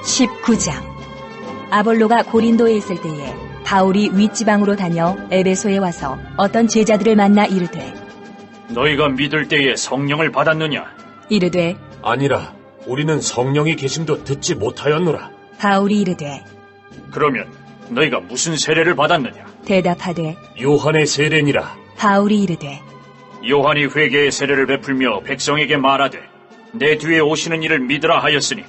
19장. 아볼로가 고린도에 있을 때에 바울이 윗지방으로 다녀 에베소에 와서 어떤 제자들을 만나 이르되, 너희가 믿을 때에 성령을 받았느냐? 이르되, 아니라 우리는 성령이 계심도 듣지 못하였노라. 바울이 이르되, 그러면 너희가 무슨 세례를 받았느냐? 대답하되, 요한의 세례니라. 바울이 이르되, 요한이 회개의 세례를 베풀며 백성에게 말하되 내 뒤에 오시는 이를 믿으라 하였으니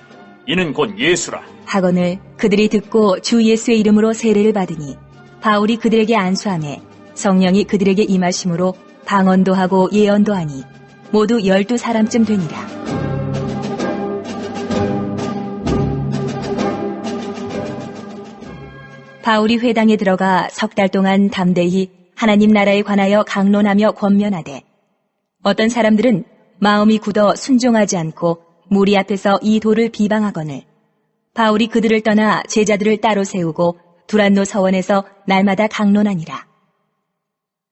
이는 곧 예수라. 하거늘 그들이 듣고 주 예수의 이름으로 세례를 받으니 바울이 그들에게 안수하매 성령이 그들에게 임하심으로 방언도 하고 예언도 하니 모두 12사람쯤 되니라. 바울이 회당에 들어가 석 달 동안 담대히 하나님 나라에 관하여 강론하며 권면하되, 어떤 사람들은 마음이 굳어 순종하지 않고 무리 앞에서 이 도를 비방하거늘 바울이 그들을 떠나 제자들을 따로 세우고 두란노 서원에서 날마다 강론하니라.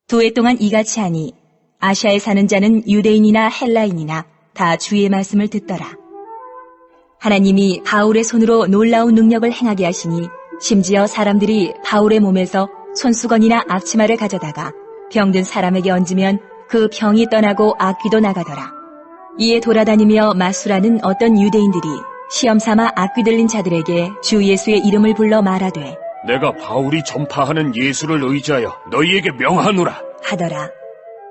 2해 동안 이같이 하니 아시아에 사는 자는 유대인이나 헬라인이나 다 주의 말씀을 듣더라. 하나님이 바울의 손으로 놀라운 능력을 행하게 하시니 심지어 사람들이 바울의 몸에서 손수건이나 앞치마를 가져다가 병든 사람에게 얹으면 그 병이 떠나고 악귀도 나가더라. 이에 돌아다니며 마술하는 어떤 유대인들이 시험삼아 악귀 들린 자들에게 주 예수의 이름을 불러 말하되, 내가 바울이 전파하는 예수를 의지하여 너희에게 명하노라 하더라.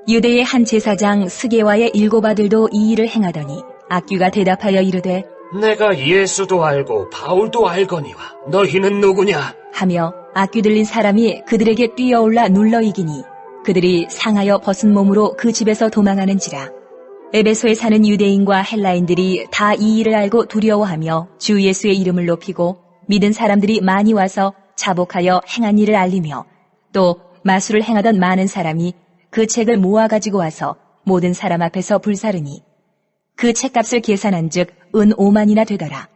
유대의 한 제사장 스게와의 7 아들도 이 일을 행하더니 악귀가 대답하여 이르되, 내가 예수도 알고 바울도 알거니와 너희는 누구냐? 하며 악귀 들린 사람이 그들에게 뛰어올라 눌러 이기니 그들이 상하여 벗은 몸으로 그 집에서 도망하는지라. 에베소에 사는 유대인과 헬라인들이 다 이 일을 알고 두려워하며 주 예수의 이름을 높이고 믿은 사람들이 많이 와서 자복하여 행한 일을 알리며 또 마술을 행하던 많은 사람이 그 책을 모아가지고 와서 모든 사람 앞에서 불사르니 그 책값을 계산한 즉 은 5만이나 되더라.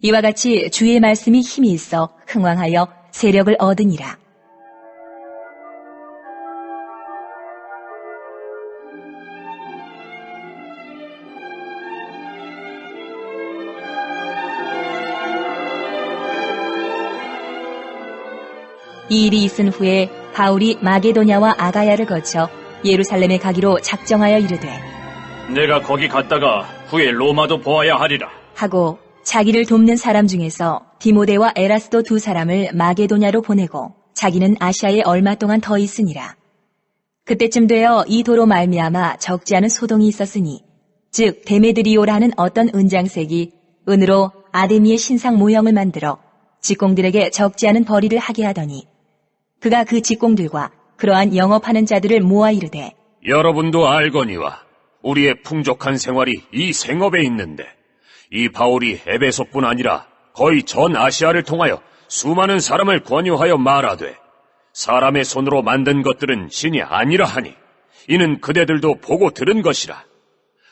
이와 같이 주의 말씀이 힘이 있어 흥왕하여 세력을 얻으니라. 이 일이 있은 후에 바울이 마게도냐와 아가야를 거쳐 예루살렘에 가기로 작정하여 이르되, 내가 거기 갔다가 후에 로마도 보아야 하리라 하고 자기를 돕는 사람 중에서 디모데와 에라스도 2 사람을 마게도냐로 보내고 자기는 아시아에 얼마 동안 더 있으니라. 그때쯤 되어 이 도로 말미암아 적지 않은 소동이 있었으니 즉 데메드리오라는 어떤 은장색이 은으로 아데미의 신상 모형을 만들어 직공들에게 적지 않은 벌이를 하게 하더니 그가 그 직공들과 그러한 영업하는 자들을 모아 이르되, 여러분도 알거니와 우리의 풍족한 생활이 이 생업에 있는데 이 바울이 에베소뿐 아니라 거의 전 아시아를 통하여 수많은 사람을 권유하여 말하되 사람의 손으로 만든 것들은 신이 아니라 하니 이는 그대들도 보고 들은 것이라.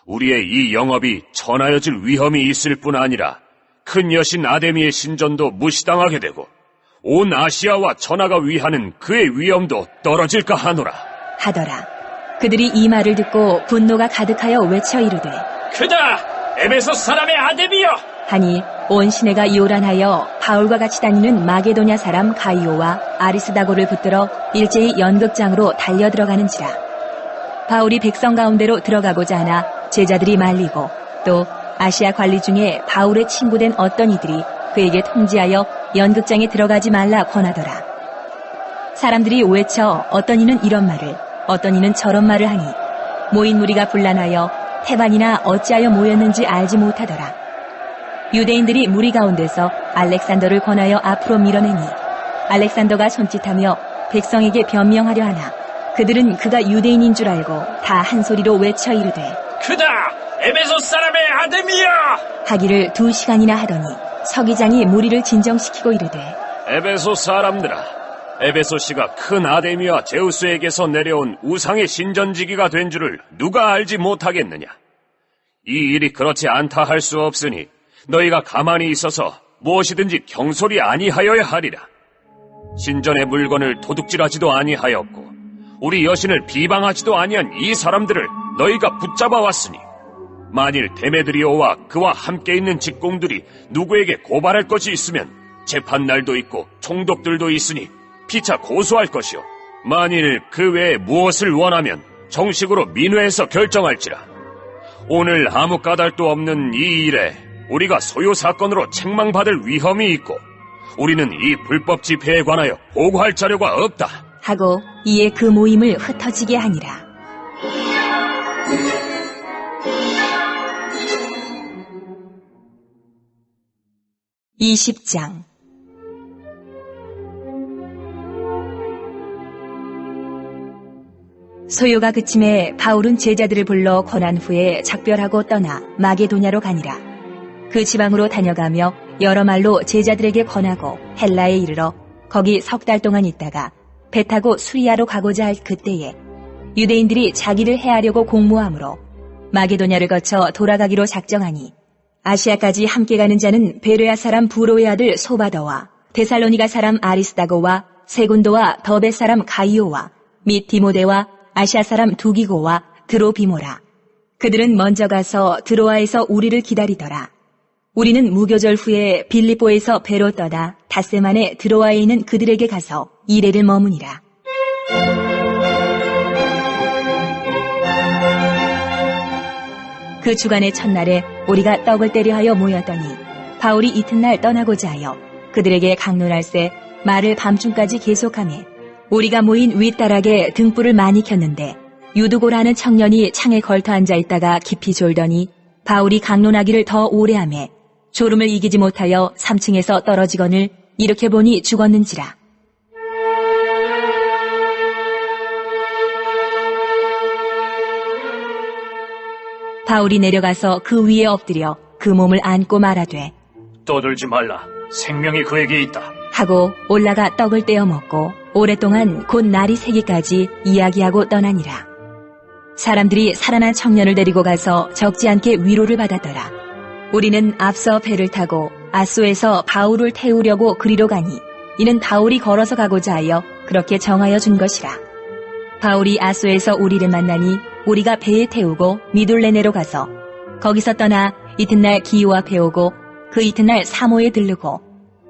우리의 이 영업이 천하여질 위험이 있을 뿐 아니라 큰 여신 아데미의 신전도 무시당하게 되고 온 아시아와 천하가 위하는 그의 위엄도 떨어질까 하노라 하더라. 그들이 이 말을 듣고 분노가 가득하여 외쳐 이르되, 크다! 에베소 사람의 아데미여! 하니 온 시내가 요란하여 바울과 같이 다니는 마게도냐 사람 가이오와 아리스다고를 붙들어 일제히 연극장으로 달려 들어가는지라. 바울이 백성 가운데로 들어가고자 하나 제자들이 말리고 또 아시아 관리 중에 바울의 친구된 어떤 이들이 그에게 통지하여 연극장에 들어가지 말라 권하더라. 사람들이 외쳐 어떤 이는 이런 말을 어떤 이는 저런 말을 하니 모인 무리가 분란하여 태반이나 어찌하여 모였는지 알지 못하더라. 유대인들이 무리 가운데서 알렉산더를 권하여 앞으로 밀어내니 알렉산더가 손짓하며 백성에게 변명하려 하나 그들은 그가 유대인인 줄 알고 다 한 소리로 외쳐 이르되, 크다! 에베소 사람의 아데미여! 하기를 2시간이나 하더니 서기장이 무리를 진정시키고 이르되, 에베소 사람들아, 에베소시가 큰 아데미와 제우스에게서 내려온 우상의 신전지기가 된 줄을 누가 알지 못하겠느냐? 이 일이 그렇지 않다 할 수 없으니 너희가 가만히 있어서 무엇이든지 경솔이 아니하여야 하리라. 신전의 물건을 도둑질하지도 아니하였고 우리 여신을 비방하지도 아니한 이 사람들을 너희가 붙잡아 왔으니 만일 데메드리오와 그와 함께 있는 직공들이 누구에게 고발할 것이 있으면 재판날도 있고 총독들도 있으니 피차 고소할 것이요. 만일 그 외에 무엇을 원하면 정식으로 민회에서 결정할지라. 오늘 아무 까닭도 없는 이 일에 우리가 소요 사건으로 책망받을 위험이 있고 우리는 이 불법 집회에 관하여 보고할 자료가 없다 하고 이에 그 모임을 흩어지게 하니라. (20장) 소요가 그침에 바울은 제자들을 불러 권한 후에 작별하고 떠나 마게도냐로 가니라. 그 지방으로 다녀가며 여러 말로 제자들에게 권하고 헬라에 이르러 거기 3달 동안 있다가 배 타고 수리아로 가고자 할 그때에 유대인들이 자기를 해하려고 공모하므로 마게도냐를 거쳐 돌아가기로 작정하니 아시아까지 함께 가는 자는 베레아 사람 부로의 아들 소바더와 데살로니가 사람 아리스다고와 세군도와 더베 사람 가이오와 및 디모데와 아시아 사람 두기고와 드로비모라. 그들은 먼저 가서 드로아에서 우리를 기다리더라. 우리는 무교절 후에 빌립보에서 배로 떠나 닷새 만에 드로아에 있는 그들에게 가서 이레를 머무니라. 그 주간의 첫날에 우리가 떡을 때려 하여 모였더니 바울이 이튿날 떠나고자 하여 그들에게 강론할새 말을 밤중까지 계속하매 우리가 모인 윗다락에 등불을 많이 켰는데 유두고라는 청년이 창에 걸터 앉아 있다가 깊이 졸더니 바울이 강론하기를 더 오래 하매 졸음을 이기지 못하여 3층에서 떨어지거늘 이렇게 보니 죽었는지라. 바울이 내려가서 그 위에 엎드려 그 몸을 안고 말하되 떠들지 말라. 생명이 그에게 있다. 하고 올라가 떡을 떼어 먹고 오랫동안 곧 날이 새기까지 이야기하고 떠나니라. 사람들이 살아난 청년을 데리고 가서 적지 않게 위로를 받았더라. 우리는 앞서 배를 타고 아소에서 바울을 태우려고 그리로 가니 이는 바울이 걸어서 가고자 하여 그렇게 정하여 준 것이라. 바울이 아소에서 우리를 만나니 우리가 배에 태우고 미둘레네로 가서 거기서 떠나 이튿날 기오 앞에 오고 그 이튿날 사모에 들르고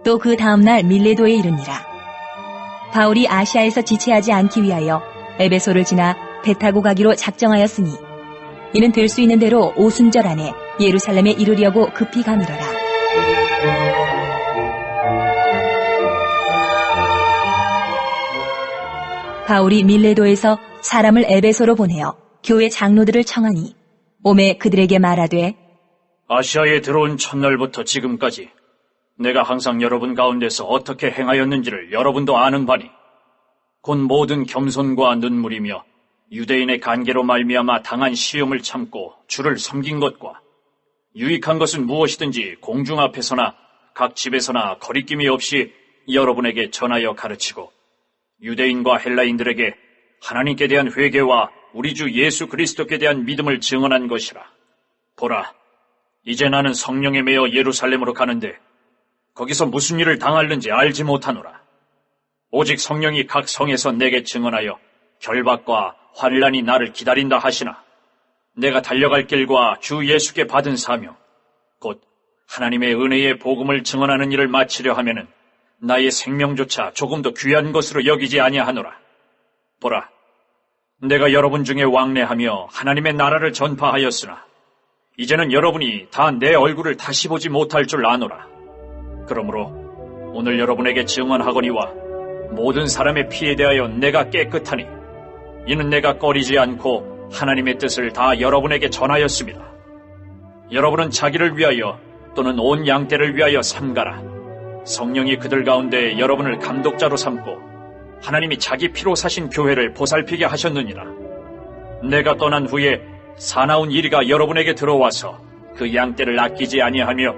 또 그 다음날 밀레도에 이르니라. 바울이 아시아에서 지체하지 않기 위하여 에베소를 지나 배 타고 가기로 작정하였으니 이는 될 수 있는 대로 오순절 안에 예루살렘에 이르려고 급히 가미러라. 바울이 밀레도에서 사람을 에베소로 보내어 교회 장로들을 청하니 오매 그들에게 말하되 아시아에 들어온 첫날부터 지금까지 내가 항상 여러분 가운데서 어떻게 행하였는지를 여러분도 아는 바니 곧 모든 겸손과 눈물이며 유대인의 간계로 말미암아 당한 시험을 참고 주를 섬긴 것과 유익한 것은 무엇이든지 공중 앞에서나 각 집에서나 거리낌이 없이 여러분에게 전하여 가르치고 유대인과 헬라인들에게 하나님께 대한 회개와 우리 주 예수 그리스도께 대한 믿음을 증언한 것이라. 보라, 이제 나는 성령에 매여 예루살렘으로 가는데 거기서 무슨 일을 당할는지 알지 못하노라. 오직 성령이 각 성에서 내게 증언하여 결박과 환난이 나를 기다린다 하시나 내가 달려갈 길과 주 예수께 받은 사명 곧 하나님의 은혜의 복음을 증언하는 일을 마치려 하면은 나의 생명조차 조금도 귀한 것으로 여기지 아니하노라. 보라, 내가 여러분 중에 왕래하며 하나님의 나라를 전파하였으나 이제는 여러분이 다 내 얼굴을 다시 보지 못할 줄 아노라. 그러므로 오늘 여러분에게 증언하거니와 모든 사람의 피에 대하여 내가 깨끗하니 이는 내가 꺼리지 않고 하나님의 뜻을 다 여러분에게 전하였습니다. 여러분은 자기를 위하여 또는 온 양떼를 위하여 삼가라. 성령이 그들 가운데 여러분을 감독자로 삼고 하나님이 자기 피로 사신 교회를 보살피게 하셨느니라. 내가 떠난 후에 사나운 이리가 여러분에게 들어와서 그 양떼를 아끼지 아니하며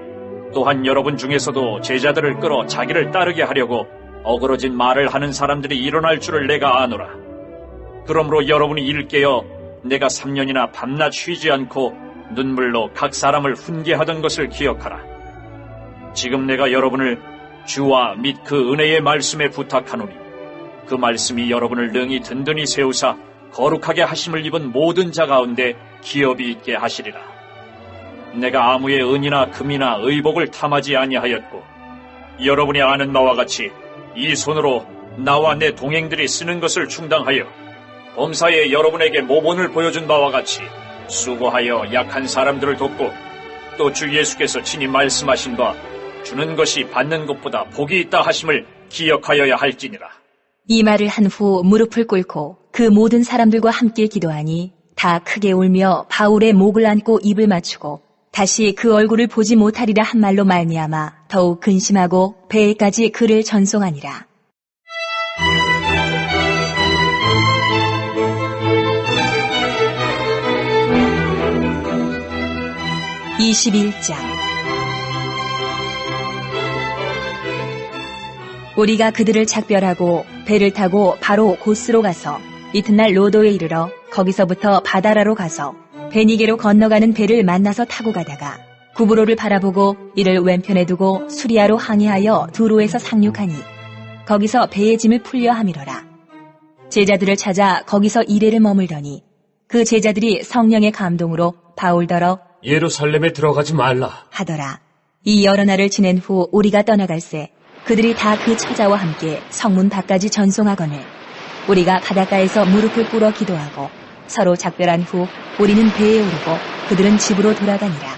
또한 여러분 중에서도 제자들을 끌어 자기를 따르게 하려고 어그러진 말을 하는 사람들이 일어날 줄을 내가 아노라. 그러므로 여러분이 이를 깨어 내가 3년이나 밤낮 쉬지 않고 눈물로 각 사람을 훈계하던 것을 기억하라. 지금 내가 여러분을 주와 및 그 은혜의 말씀에 부탁하노니 그 말씀이 여러분을 능히 든든히 세우사 거룩하게 하심을 입은 모든 자 가운데 기업이 있게 하시리라. 내가 아무의 은이나 금이나 의복을 탐하지 아니하였고 여러분이 아는 바와 같이 이 손으로 나와 내 동행들이 쓰는 것을 충당하여 범사에 여러분에게 모본을 보여준 바와 같이 수고하여 약한 사람들을 돕고 또 주 예수께서 친히 말씀하신 바 주는 것이 받는 것보다 복이 있다 하심을 기억하여야 할지니라. 이 말을 한 후 무릎을 꿇고 그 모든 사람들과 함께 기도하니 다 크게 울며 바울의 목을 안고 입을 맞추고 다시 그 얼굴을 보지 못하리라 한 말로 말미암아 더욱 근심하고 배에까지 그를 전송하니라. 21장 우리가 그들을 작별하고 배를 타고 바로 고스로 가서 이튿날 로도에 이르러 거기서부터 바다라로 가서 베니게로 건너가는 배를 만나서 타고 가다가 구브로를 바라보고 이를 왼편에 두고 수리아로 항해하여 두로에서 상륙하니 거기서 배의 짐을 풀려 함이러라. 제자들을 찾아 거기서 이레를 머물더니 그 제자들이 성령의 감동으로 바울더러 예루살렘에 들어가지 말라 하더라. 이 여러 날을 지낸 후 우리가 떠나갈새 그들이 다 그 처자와 함께 성문 밖까지 전송하거늘 우리가 바닷가에서 무릎을 꿇어 기도하고 서로 작별한 후 우리는 배에 오르고 그들은 집으로 돌아가니라.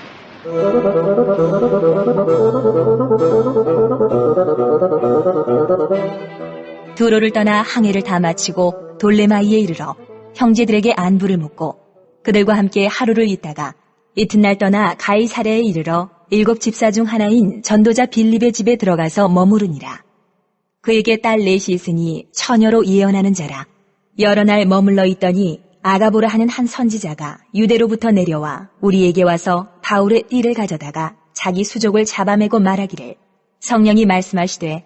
두로를 떠나 항해를 다 마치고 돌레마이에 이르러 형제들에게 안부를 묻고 그들과 함께 하루를 있다가 이튿날 떠나 가이사랴에 이르러 7 집사 중 하나인 전도자 빌립의 집에 들어가서 머무르니라. 그에게 딸 넷이 있으니 처녀로 예언하는 자라. 여러 날 머물러 있더니 아가보라 하는 한 선지자가 유대로부터 내려와 우리에게 와서 바울의 띠를 가져다가 자기 수족을 잡아매고 말하기를 성령이 말씀하시되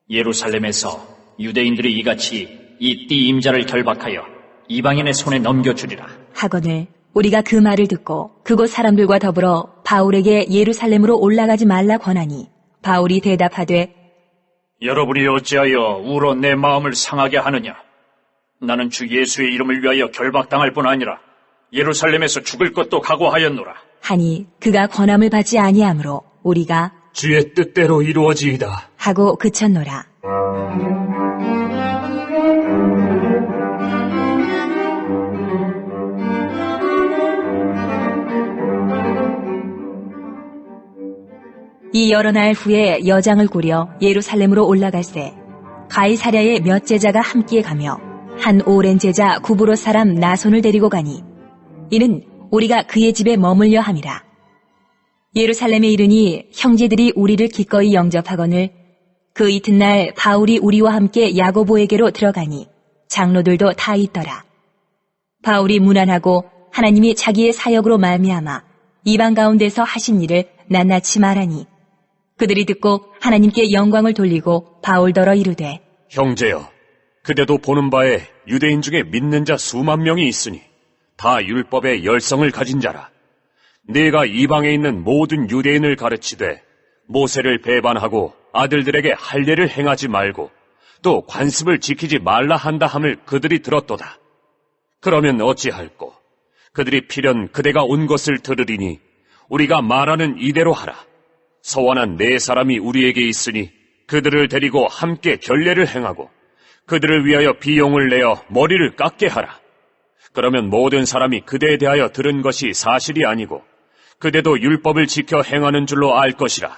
예루살렘에서 유대인들이 이같이 이 띠 임자를 결박하여 이방인의 손에 넘겨주리라 하거늘 우리가 그 말을 듣고 그곳 사람들과 더불어 바울에게 예루살렘으로 올라가지 말라 권하니 바울이 대답하되 여러분이 어찌하여 울어 내 마음을 상하게 하느냐. 나는 주 예수의 이름을 위하여 결박당할 뿐 아니라 예루살렘에서 죽을 것도 각오하였노라 하니 그가 권함을 받지 아니하므로 우리가 주의 뜻대로 이루어지이다 하고 그쳤노라. 이 여러 날 후에 여장을 꾸려 예루살렘으로 올라갈새 가이사랴에 몇 제자가 함께 가며 한 오랜 제자 구브로 사람 나손을 데리고 가니 이는 우리가 그의 집에 머물려 함이라. 예루살렘에 이르니 형제들이 우리를 기꺼이 영접하거늘 그 이튿날 바울이 우리와 함께 야고보에게로 들어가니 장로들도 다 있더라. 바울이 무난하고 하나님이 자기의 사역으로 말미암아 이방 가운데서 하신 일을 낱낱이 말하니 그들이 듣고 하나님께 영광을 돌리고 바울더러 이르되 형제여 그대도 보는 바에 유대인 중에 믿는 자 수만 명이 있으니 다 율법의 열성을 가진 자라. 네가 이방에 있는 모든 유대인을 가르치되 모세를 배반하고 아들들에게 할례를 행하지 말고 또 관습을 지키지 말라 한다 함을 그들이 들었도다. 그러면 어찌할꼬? 그들이 필연 그대가 온 것을 들으리니 우리가 말하는 이대로 하라. 서원한 4사람이 우리에게 있으니 그들을 데리고 함께 결례를 행하고 그들을 위하여 비용을 내어 머리를 깎게 하라. 그러면 모든 사람이 그대에 대하여 들은 것이 사실이 아니고 그대도 율법을 지켜 행하는 줄로 알 것이라.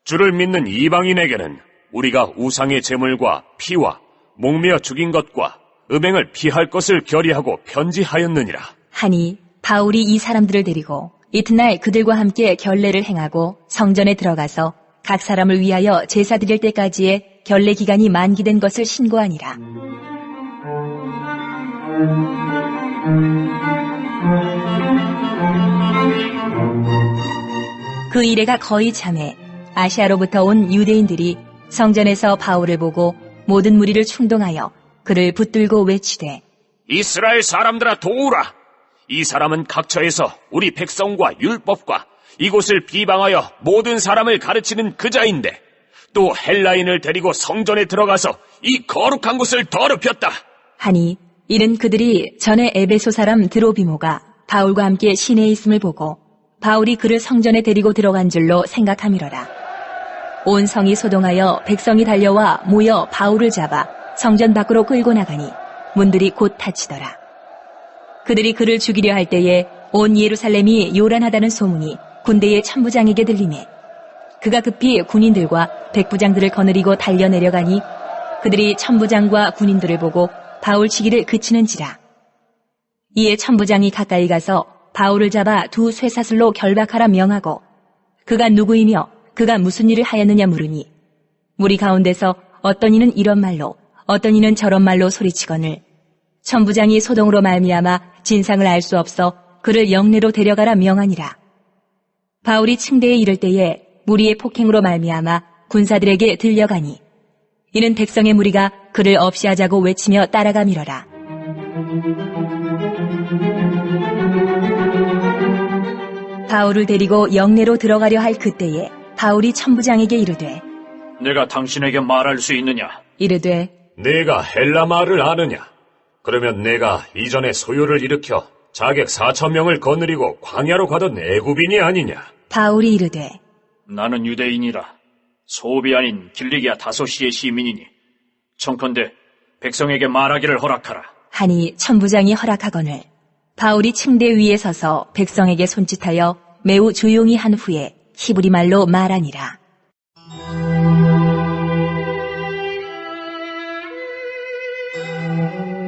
주를 믿는 이방인에게는 우리가 우상의 제물과 피와 목매어 죽인 것과 음행을 피할 것을 결의하고 편지하였느니라. 하니 바울이 이 사람들을 데리고 이튿날 그들과 함께 결례를 행하고 성전에 들어가서 각 사람을 위하여 제사 드릴 때까지의 결례 기간이 만기된 것을 신고하니라. 그 이래가 거의 참해 아시아로부터 온 유대인들이 성전에서 바울을 보고 모든 무리를 충동하여 그를 붙들고 외치되 이스라엘 사람들아 도우라. 이 사람은 각처에서 우리 백성과 율법과 이곳을 비방하여 모든 사람을 가르치는 그자인데 또 헬라인을 데리고 성전에 들어가서 이 거룩한 곳을 더럽혔다. 하니 이는 그들이 전에 에베소 사람 드로비모가 바울과 함께 시내에 있음을 보고 바울이 그를 성전에 데리고 들어간 줄로 생각함이로라. 온 성이 소동하여 백성이 달려와 모여 바울을 잡아 성전 밖으로 끌고 나가니 문들이 곧 닫히더라. 그들이 그를 죽이려 할 때에 온 예루살렘이 요란하다는 소문이 군대의 천부장에게 들리매 그가 급히 군인들과 백부장들을 거느리고 달려 내려가니 그들이 천부장과 군인들을 보고 바울 치기를 그치는지라. 이에 천부장이 가까이 가서 바울을 잡아 두 쇠사슬로 결박하라 명하고 그가 누구이며 그가 무슨 일을 하였느냐 물으니 무리 가운데서 어떤 이는 이런 말로 어떤 이는 저런 말로 소리치거늘 천부장이 소동으로 말미암아 진상을 알 수 없어 그를 영내로 데려가라 명하니라. 바울이 층대에 이를 때에 무리의 폭행으로 말미암아 군사들에게 들려가니 이는 백성의 무리가 그를 없이하자고 외치며 따라가미러라. 바울을 데리고 영내로 들어가려 할 그때에 바울이 천부장에게 이르되 내가 당신에게 말할 수 있느냐? 이르되 네가 헬라 말을 아느냐? 그러면 내가 이전에 소요를 일으켜 자객 4,000명을 거느리고 광야로 가던 애굽인이 아니냐? 바울이 이르되 나는 유대인이라 소비 아닌 길리기아 다소시의 시민이니 청컨대 백성에게 말하기를 허락하라. 하니 천부장이 허락하거늘 바울이 층대 위에 서서 백성에게 손짓하여 매우 조용히 한 후에 히브리 말로 말하니라.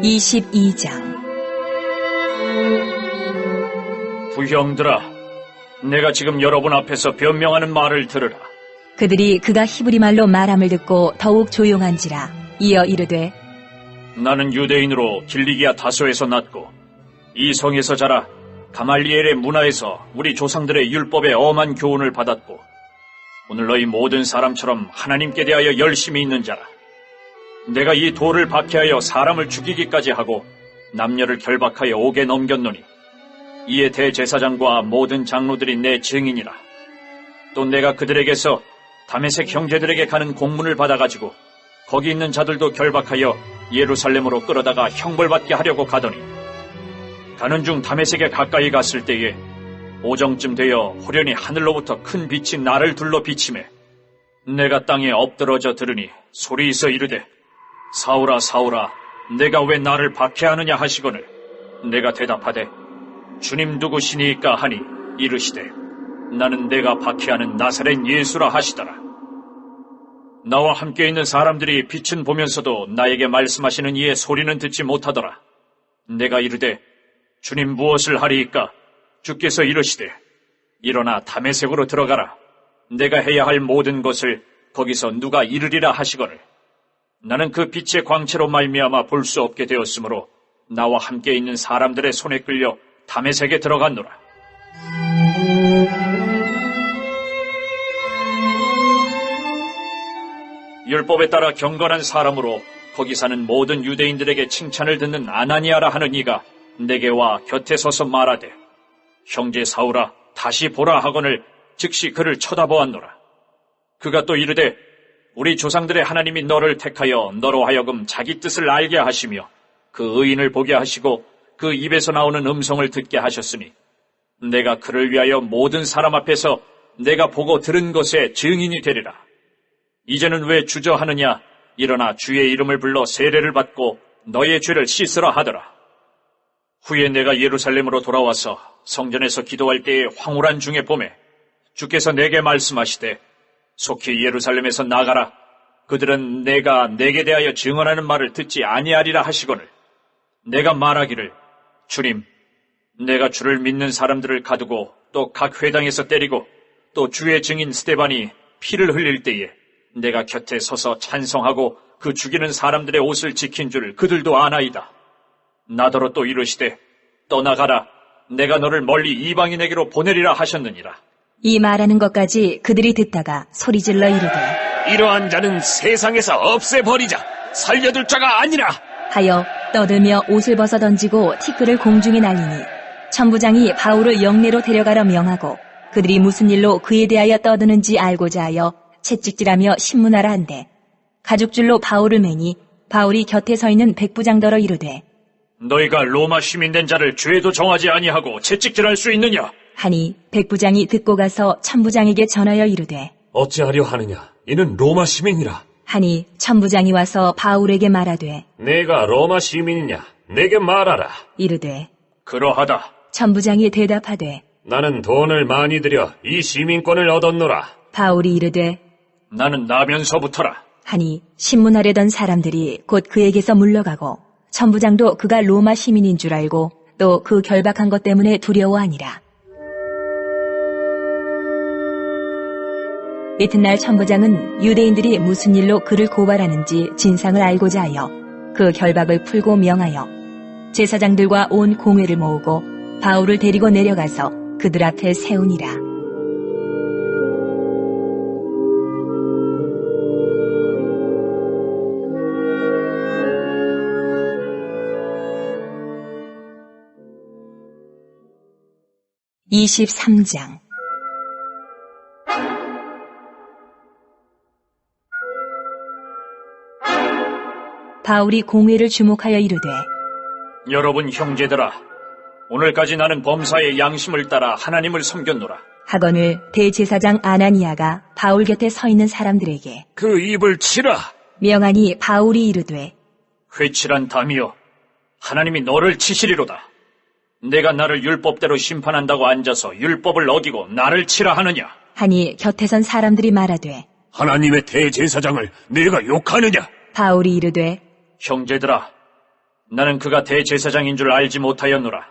(22장) 부형들아, 내가 지금 여러분 앞에서 변명하는 말을 들으라. 그들이 그가 히브리 말로 말함을 듣고 더욱 조용한지라. 이어 이르되 나는 유대인으로 길리기아 다소에서 났고 이 성에서 자라 가말리엘의 문화에서 우리 조상들의 율법에 엄한 교훈을 받았고 오늘 너희 모든 사람처럼 하나님께 대하여 열심히 있는 자라. 내가 이 돌을 박해하여 사람을 죽이기까지 하고 남녀를 결박하여 옥에 넘겼노니 이에 대제사장과 모든 장로들이 내 증인이라. 또 내가 그들에게서 다메섹 형제들에게 가는 공문을 받아가지고 거기 있는 자들도 결박하여 예루살렘으로 끌어다가 형벌받게 하려고 가더니 가는 중 다메섹에 가까이 갔을 때에 오정쯤 되어 호련히 하늘로부터 큰 빛이 나를 둘러 비치매 내가 땅에 엎드러져 들으니 소리있어 이르되 사울아 사울아 내가 왜 나를 박해하느냐 하시거늘 내가 대답하되 주님 누구시니까 하니 이르시되 나는 내가 박해하는 나사렛 예수라 하시더라. 나와 함께 있는 사람들이 빛은 보면서도 나에게 말씀하시는 이의 소리는 듣지 못하더라. 내가 이르되 주님 무엇을 하리이까? 주께서 이르시되 일어나 다메섹으로 들어가라. 내가 해야 할 모든 것을 거기서 누가 이르리라 하시거늘 나는 그 빛의 광채로 말미암아 볼 수 없게 되었으므로 나와 함께 있는 사람들의 손에 끌려 다메섹에 들어갔노라. 율법에 따라 경건한 사람으로 거기 사는 모든 유대인들에게 칭찬을 듣는 아나니아라 하는 이가 내게 와 곁에 서서 말하되 형제 사울아 다시 보라 하거늘 즉시 그를 쳐다보았노라. 그가 또 이르되 우리 조상들의 하나님이 너를 택하여 너로 하여금 자기 뜻을 알게 하시며 그 의인을 보게 하시고 그 입에서 나오는 음성을 듣게 하셨으니 내가 그를 위하여 모든 사람 앞에서 내가 보고 들은 것에 증인이 되리라. 이제는 왜 주저하느냐? 일어나 주의 이름을 불러 세례를 받고 너의 죄를 씻으라 하더라. 후에 내가 예루살렘으로 돌아와서 성전에서 기도할 때에 황홀한 중에 보매 주께서 내게 말씀하시되 속히 예루살렘에서 나가라. 그들은 내가 내게 대하여 증언하는 말을 듣지 아니하리라 하시거늘 내가 말하기를 주님 내가 주를 믿는 사람들을 가두고 또 각 회당에서 때리고 또 주의 증인 스데반이 피를 흘릴 때에 내가 곁에 서서 찬송하고 그 죽이는 사람들의 옷을 지킨 줄 그들도 아나이다. 나더러 또 이르시되 떠나가라. 내가 너를 멀리 이방인에게로 보내리라 하셨느니라. 이 말하는 것까지 그들이 듣다가 소리질러 이르되 이러한 자는 세상에서 없애버리자. 살려둘 자가 아니라 하여 떠들며 옷을 벗어 던지고 티끌을 공중에 날리니 천부장이 바울을 영내로 데려가려 명하고 그들이 무슨 일로 그에 대하여 떠드는지 알고자 하여 채찍질하며 신문하라 한대 가죽줄로 바울을 매니 바울이 곁에 서 있는 백부장더러 이르되 너희가 로마 시민된 자를 죄도 정하지 아니하고 채찍질할 수 있느냐? 하니 백부장이 듣고 가서 천부장에게 전하여 이르되 어찌하려 하느냐? 이는 로마 시민이라. 하니 천부장이 와서 바울에게 말하되 내가 로마 시민이냐? 내게 말하라. 이르되 그러하다. 천부장이 대답하되 나는 돈을 많이 들여 이 시민권을 얻었노라. 바울이 이르되 나는 나면서부터라. 하니 신문하려던 사람들이 곧 그에게서 물러가고 천부장도 그가 로마 시민인 줄 알고 또 그 결박한 것 때문에 두려워하니라. 이튿날 천부장은 유대인들이 무슨 일로 그를 고발하는지 진상을 알고자 하여 그 결박을 풀고 명하여 제사장들과 온 공회를 모으고 바울을 데리고 내려가서 그들 앞에 세우니라. (23장) 바울이 공회를 주목하여 이르되 여러분 형제들아, 오늘까지 나는 범사의 양심을 따라 하나님을 섬겼노라. 하거늘 대제사장 아나니아가 바울 곁에 서 있는 사람들에게 그 입을 치라. 명하니 바울이 이르되 회칠한 담이여, 하나님이 너를 치시리로다. 내가 나를 율법대로 심판한다고 앉아서 율법을 어기고 나를 치라 하느냐? 하니 곁에 선 사람들이 말하되 하나님의 대제사장을 내가 욕하느냐? 바울이 이르되 형제들아, 나는 그가 대제사장인 줄 알지 못하였노라.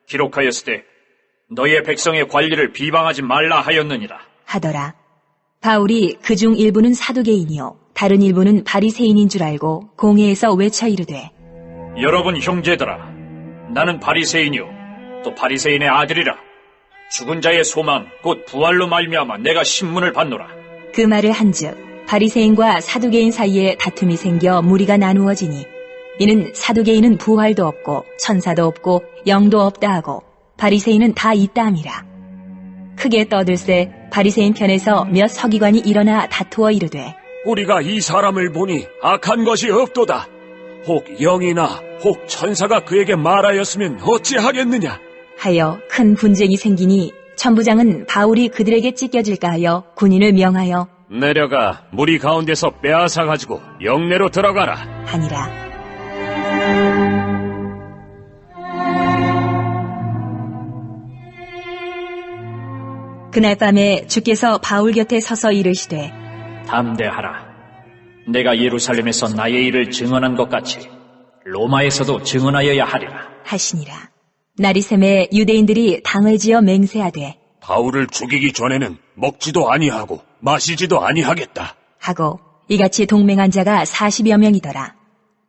기록하였으되 너희의 백성의 관리를 비방하지 말라 하였느니라 하더라. 바울이 그중 일부는 사두개인이요 다른 일부는 바리새인인 줄 알고 공회에서 외쳐 이르되 여러분 형제들아, 나는 바리새인이요 또 바리새인의 아들이라. 죽은 자의 소망 곧 부활로 말미암아 내가 신문을 받노라. 그 말을 한즉 바리새인과 사두개인 사이에 다툼이 생겨 무리가 나누어지니 이는 사두개인은 부활도 없고 천사도 없고 영도 없다 하고 바리새인은 다 있다 함이라. 크게 떠들새 바리새인 편에서 몇 서기관이 일어나 다투어 이르되 우리가 이 사람을 보니 악한 것이 없도다. 혹 영이나 혹 천사가 그에게 말하였으면 어찌하겠느냐? 하여 큰 분쟁이 생기니 천부장은 바울이 그들에게 찢겨질까 하여 군인을 명하여 내려가 무리 가운데서 빼앗아 가지고 영내로 들어가라 하니라. 그날 밤에 주께서 바울 곁에 서서 이르시되 담대하라. 내가 예루살렘에서 나의 일을 증언한 것 같이 로마에서도 증언하여야 하리라 하시니라. 날이 새매 유대인들이 당을 지어 맹세하되 바울을 죽이기 전에는 먹지도 아니하고 마시지도 아니하겠다 하고 이같이 동맹한 자가 40여 명이더라.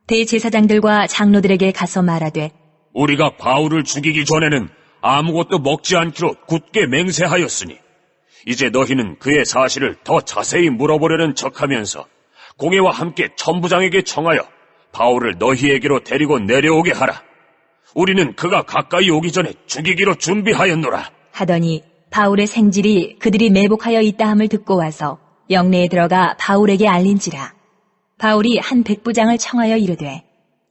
대제사장들과 장로들에게 가서 말하되 우리가 바울을 죽이기 전에는 아무것도 먹지 않기로 굳게 맹세하였으니 이제 너희는 그의 사실을 더 자세히 물어보려는 척하면서 공회와 함께 천부장에게 청하여 바울을 너희에게로 데리고 내려오게 하라. 우리는 그가 가까이 오기 전에 죽이기로 준비하였노라 하더니 바울의 생질이 그들이 매복하여 있다함을 듣고 와서 영내에 들어가 바울에게 알린지라. 바울이 한 백부장을 청하여 이르되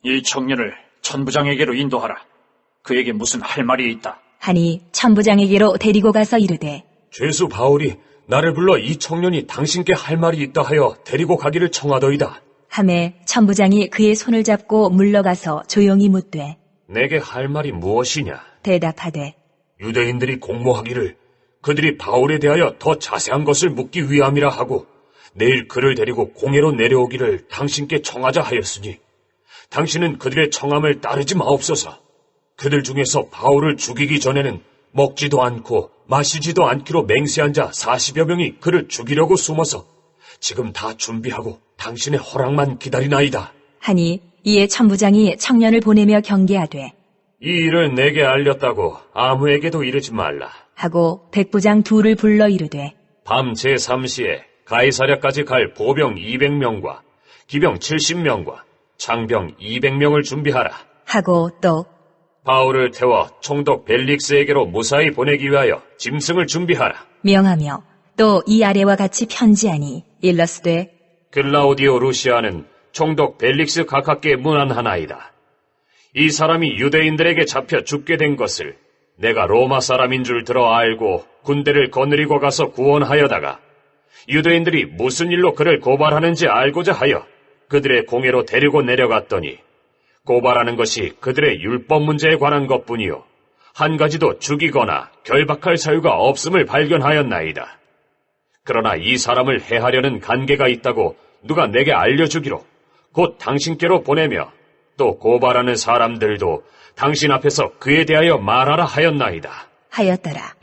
이 청년을 천부장에게로 인도하라. 그에게 무슨 할 말이 있다. 하니 천부장에게로 데리고 가서 이르되 죄수 바울이 나를 불러 이 청년이 당신께 할 말이 있다 하여 데리고 가기를 청하더이다. 하매 천부장이 그의 손을 잡고 물러가서 조용히 묻되 내게 할 말이 무엇이냐? 대답하되 유대인들이 공모하기를 그들이 바울에 대하여 더 자세한 것을 묻기 위함이라 하고 내일 그를 데리고 공회로 내려오기를 당신께 청하자 하였으니 당신은 그들의 청함을 따르지 마옵소서. 그들 중에서 바울을 죽이기 전에는 먹지도 않고 마시지도 않기로 맹세한 자 40여 명이 그를 죽이려고 숨어서 지금 다 준비하고 당신의 허락만 기다리나이다. 하니 이에 천부장이 청년을 보내며 경계하되 이 일을 내게 알렸다고 아무에게도 이르지 말라 하고 백부장 둘을 불러 이르되 밤 제3시에 가이사랴까지 갈 보병 200명과 기병 70명과 장병 200명을 준비하라 하고 또 바울을 태워 총독 벨릭스에게로 무사히 보내기 위하여 짐승을 준비하라 명하며 또 이 아래와 같이 편지하니 일러스되 글라우디오 루시아는 총독 벨릭스 각하께 문안하나이다. 이 사람이 유대인들에게 잡혀 죽게 된 것을 내가 로마 사람인 줄 들어 알고 군대를 거느리고 가서 구원하여다가 유대인들이 무슨 일로 그를 고발하는지 알고자 하여 그들의 공회로 데리고 내려갔더니 고발하는 것이 그들의 율법 문제에 관한 것뿐이요 한 가지도 죽이거나 결박할 사유가 없음을 발견하였나이다. 그러나 이 사람을 해하려는 관계가 있다고 누가 내게 알려주기로 곧 당신께로 보내며 또 고발하는 사람들도 당신 앞에서 그에 대하여 말하라 하였나이다. 하였더라.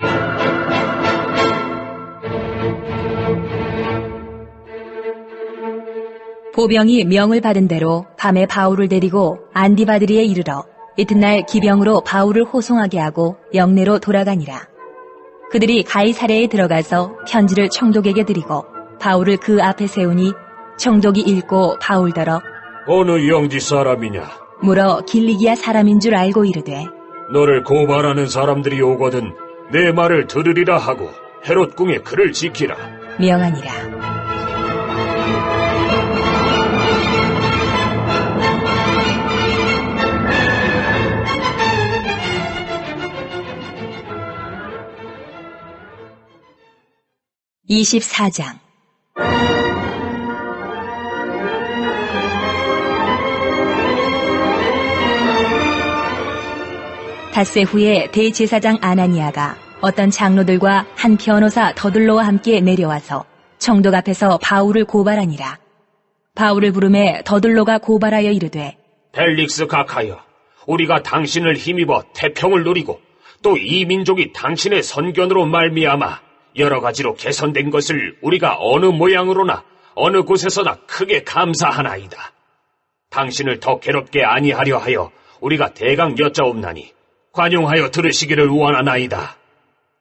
보병이 명을 받은 대로 밤에 바울을 데리고 안디바드리에 이르러 이튿날 기병으로 바울을 호송하게 하고 영내로 돌아가니라. 그들이 가이사랴에 들어가서 편지를 총독에게 드리고 바울을 그 앞에 세우니 총독이 읽고 바울더러 어느 영지 사람이냐? 물어 길리기아 사람인 줄 알고 이르되 너를 고발하는 사람들이 오거든 내 말을 들으리라 하고 헤롯 궁에 그를 지키라. 명하니라. (24장) 닷새 후에 대제사장 아나니아가 어떤 장로들과 한 변호사 더들로와 함께 내려와서 총독 앞에서 바울을 고발하니라. 바울을 부르매 더들로가 고발하여 이르되 벨릭스 각하여 우리가 당신을 힘입어 태평을 누리고 또 이 민족이 당신의 선견으로 말미암아 여러 가지로 개선된 것을 우리가 어느 모양으로나 어느 곳에서나 크게 감사하나이다. 당신을 더 괴롭게 아니하려 하여 우리가 대강 여짜옵나니 관용하여 들으시기를 원하나이다.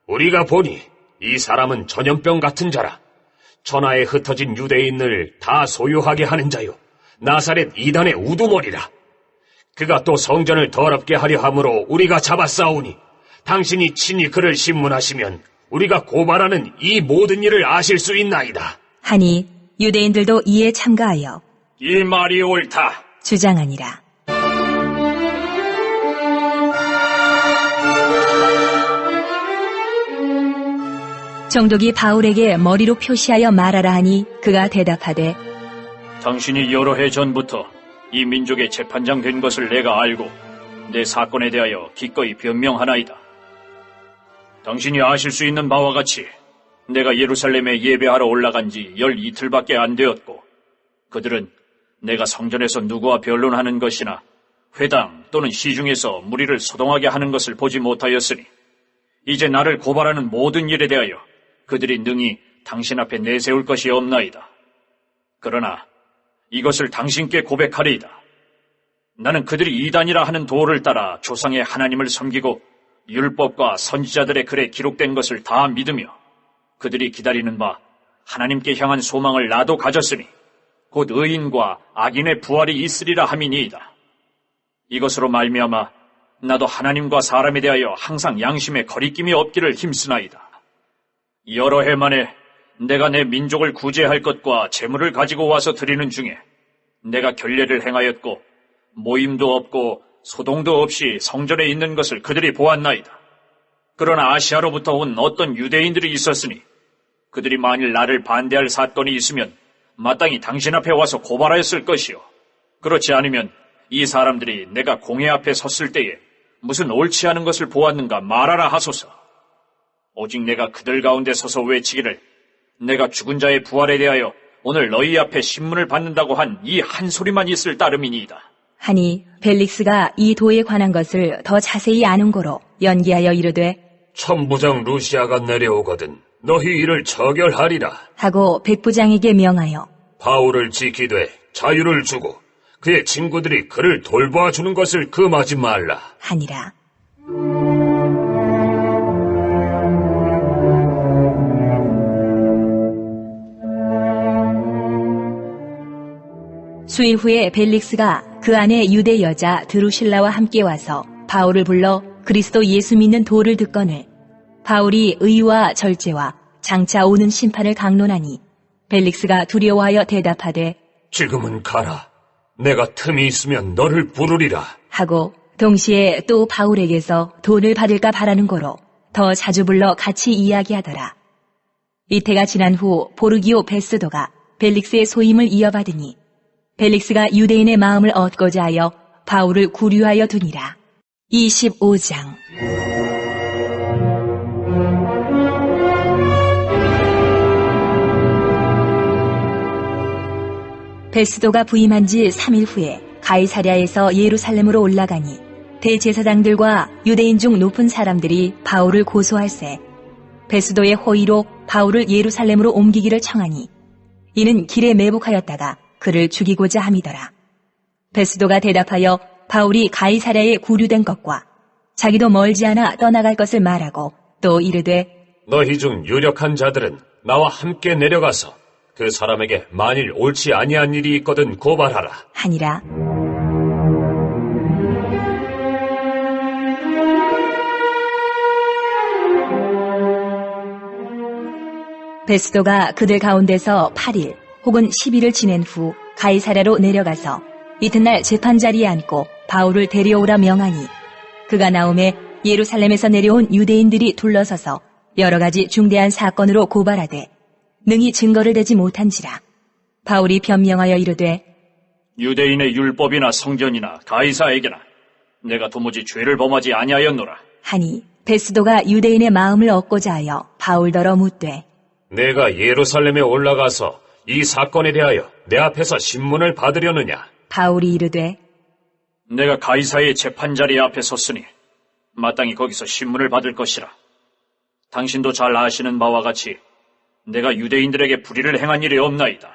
우리가 보니 이 사람은 전염병 같은 자라. 천하에 흩어진 유대인을 다 소유하게 하는 자요 나사렛 이단의 우두머리라. 그가 또 성전을 더럽게 하려 함으로 우리가 잡아싸우니 당신이 친히 그를 신문하시면 우리가 고발하는 이 모든 일을 아실 수 있나이다. 하니 유대인들도 이에 참가하여 이 말이 옳다 주장하니라. 총독이 바울에게 머리로 표시하여 말하라 하니 그가 대답하되 당신이 여러 해 전부터 이 민족의 재판장 된 것을 내가 알고 내 사건에 대하여 기꺼이 변명하나이다. 당신이 아실 수 있는 바와 같이 내가 예루살렘에 예배하러 올라간 지 12틀밖에 안 되었고 그들은 내가 성전에서 누구와 변론하는 것이나 회당 또는 시중에서 무리를 소동하게 하는 것을 보지 못하였으니 이제 나를 고발하는 모든 일에 대하여 그들이 능히 당신 앞에 내세울 것이 없나이다. 그러나 이것을 당신께 고백하리이다. 나는 그들이 이단이라 하는 도를 따라 조상의 하나님을 섬기고 율법과 선지자들의 글에 기록된 것을 다 믿으며 그들이 기다리는 바 하나님께 향한 소망을 나도 가졌으니 곧 의인과 악인의 부활이 있으리라 함이니이다. 이것으로 말미암아 나도 하나님과 사람에 대하여 항상 양심에 거리낌이 없기를 힘쓰나이다. 여러 해 만에 내가 내 민족을 구제할 것과 재물을 가지고 와서 드리는 중에 내가 결례를 행하였고 모임도 없고 소동도 없이 성전에 있는 것을 그들이 보았나이다. 그러나 아시아로부터 온 어떤 유대인들이 있었으니 그들이 만일 나를 반대할 사건이 있으면 마땅히 당신 앞에 와서 고발하였을 것이요. 그렇지 않으면 이 사람들이 내가 공회 앞에 섰을 때에 무슨 옳지 않은 것을 보았는가 말하라 하소서. 오직 내가 그들 가운데 서서 외치기를 내가 죽은 자의 부활에 대하여 오늘 너희 앞에 신문을 받는다고 한 이 한 소리만 있을 따름이니이다. 하니 벨릭스가 이 도에 관한 것을 더 자세히 아는 고로 연기하여 이르되 천부장 루시아가 내려오거든 너희 이를 처결하리라 하고 백부장에게 명하여 바울을 지키되 자유를 주고 그의 친구들이 그를 돌봐주는 것을 금하지 말라 하니라. 수일 후에 벨릭스가 그 안에 유대 여자 드루실라와 함께 와서 바울을 불러 그리스도 예수 믿는 도를 듣거늘 바울이 의와 절제와 장차 오는 심판을 강론하니 벨릭스가 두려워하여 대답하되 지금은 가라 내가 틈이 있으면 너를 부르리라 하고 동시에 또 바울에게서 돈을 받을까 바라는 거로 더 자주 불러 같이 이야기하더라. 이태가 지난 후 보르기오 베스도가 벨릭스의 소임을 이어받으니 벨릭스가 유대인의 마음을 얻고자 하여 바울을 구류하여 두니라. 25장. 베스도가 부임한 지 3일 후에 가이사랴에서 예루살렘으로 올라가니 대제사장들과 유대인 중 높은 사람들이 바울을 고소할세 베스도의 호의로 바울을 예루살렘으로 옮기기를 청하니 이는 길에 매복하였다가 그를 죽이고자 함이더라. 베스도가 대답하여 바울이 가이사랴에 구류된 것과 자기도 멀지 않아 떠나갈 것을 말하고 또 이르되 너희 중 유력한 자들은 나와 함께 내려가서 그 사람에게 만일 옳지 아니한 일이 있거든 고발하라 하니라. 베스도가 그들 가운데서 8일 혹은 10일을 지낸 후 가이사랴로 내려가서 이튿날 재판자리에 앉고 바울을 데려오라 명하니 그가 나오매 예루살렘에서 내려온 유대인들이 둘러서서 여러 가지 중대한 사건으로 고발하되 능히 증거를 대지 못한지라. 바울이 변명하여 이르되 유대인의 율법이나 성전이나 가이사에게나 내가 도무지 죄를 범하지 아니하였노라 하니 베스도가 유대인의 마음을 얻고자 하여 바울더러 묻되 내가 예루살렘에 올라가서 이 사건에 대하여 내 앞에서 신문을 받으려느냐? 바울이 이르되 내가 가이사의 재판자리 앞에 섰으니 마땅히 거기서 신문을 받을 것이라. 당신도 잘 아시는 바와 같이 내가 유대인들에게 불의를 행한 일이 없나이다.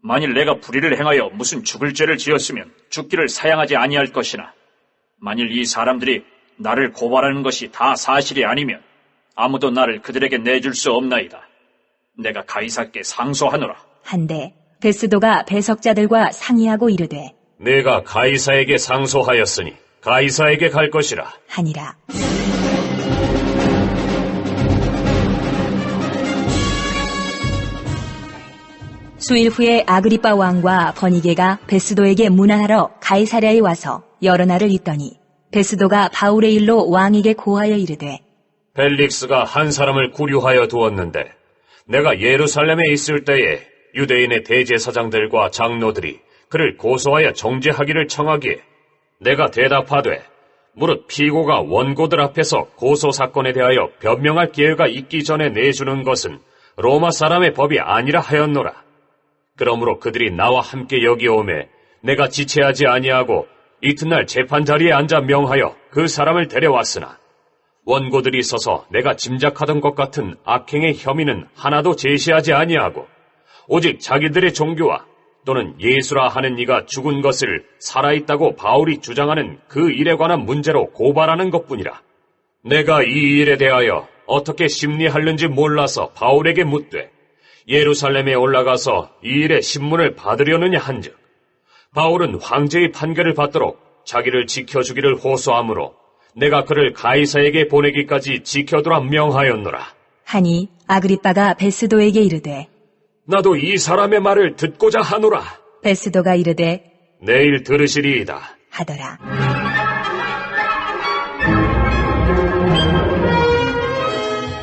만일 내가 불의를 행하여 무슨 죽을 죄를 지었으면 죽기를 사양하지 아니할 것이나 만일 이 사람들이 나를 고발하는 것이 다 사실이 아니면 아무도 나를 그들에게 내줄 수 없나이다. 내가 가이사께 상소하노라. 한데 베스도가 배석자들과 상의하고 이르되 내가 가이사에게 상소하였으니 가이사에게 갈 것이라 하니라. 수일 후에 아그리빠 왕과 버니게가 베스도에게 문안하러 가이사랴에 와서 여러 날을 있더니 베스도가 바울의 일로 왕에게 고하여 이르되 벨릭스가 한 사람을 구류하여 두었는데 내가 예루살렘에 있을 때에 유대인의 대제사장들과 장로들이 그를 고소하여 정죄하기를 청하기에 내가 대답하되 무릇 피고가 원고들 앞에서 고소사건에 대하여 변명할 기회가 있기 전에 내주는 것은 로마 사람의 법이 아니라 하였노라. 그러므로 그들이 나와 함께 여기 오매 내가 지체하지 아니하고 이튿날 재판자리에 앉아 명하여 그 사람을 데려왔으나 원고들이 서서 내가 짐작하던 것 같은 악행의 혐의는 하나도 제시하지 아니하고 오직 자기들의 종교와 또는 예수라 하는 이가 죽은 것을 살아있다고 바울이 주장하는 그 일에 관한 문제로 고발하는 것뿐이라. 내가 이 일에 대하여 어떻게 심리하는지 몰라서 바울에게 묻되 예루살렘에 올라가서 이 일의 신문을 받으려느냐 한즉 바울은 황제의 판결을 받도록 자기를 지켜주기를 호소하므로 내가 그를 가이사에게 보내기까지 지켜두라 명하였노라. 하니 아그리빠가 베스도에게 이르되 나도 이 사람의 말을 듣고자 하노라. 베스도가 이르되 내일 들으시리이다 하더라.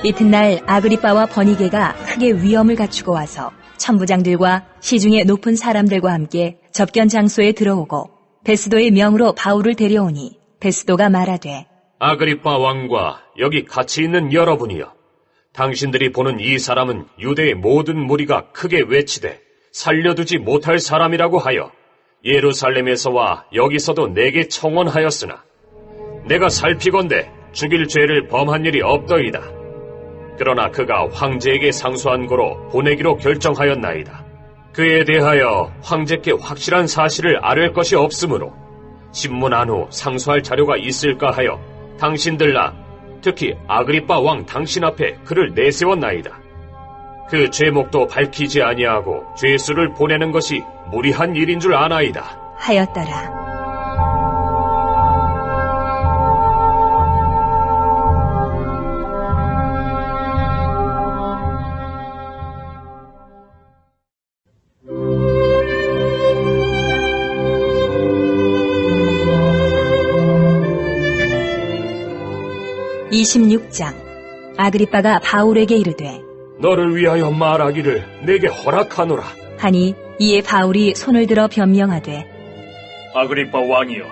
이튿날 아그리빠와 버니게가 크게 위엄을 갖추고 와서 천부장들과 시중의 높은 사람들과 함께 접견 장소에 들어오고 베스도의 명으로 바울을 데려오니 베스도가 말하되 아그리빠 왕과 여기 같이 있는 여러분이여, 당신들이 보는 이 사람은 유대의 모든 무리가 크게 외치되 살려두지 못할 사람이라고 하여 예루살렘에서와 여기서도 내게 청원하였으나 내가 살피건대 죽일 죄를 범한 일이 없더이다. 그러나 그가 황제에게 상소한 고로 보내기로 결정하였나이다. 그에 대하여 황제께 확실한 사실을 아뢰 것이 없으므로 신문 안후 상소할 자료가 있을까 하여 당신들나 특히 아그리빠 왕 당신 앞에 그를 내세웠나이다. 그 죄목도 밝히지 아니하고 죄수를 보내는 것이 무리한 일인 줄 아나이다 하였더라. 26장. 아그리빠가 바울에게 이르되 너를 위하여 말하기를 내게 허락하노라. 하니 이에 바울이 손을 들어 변명하되 아그리빠 왕이여,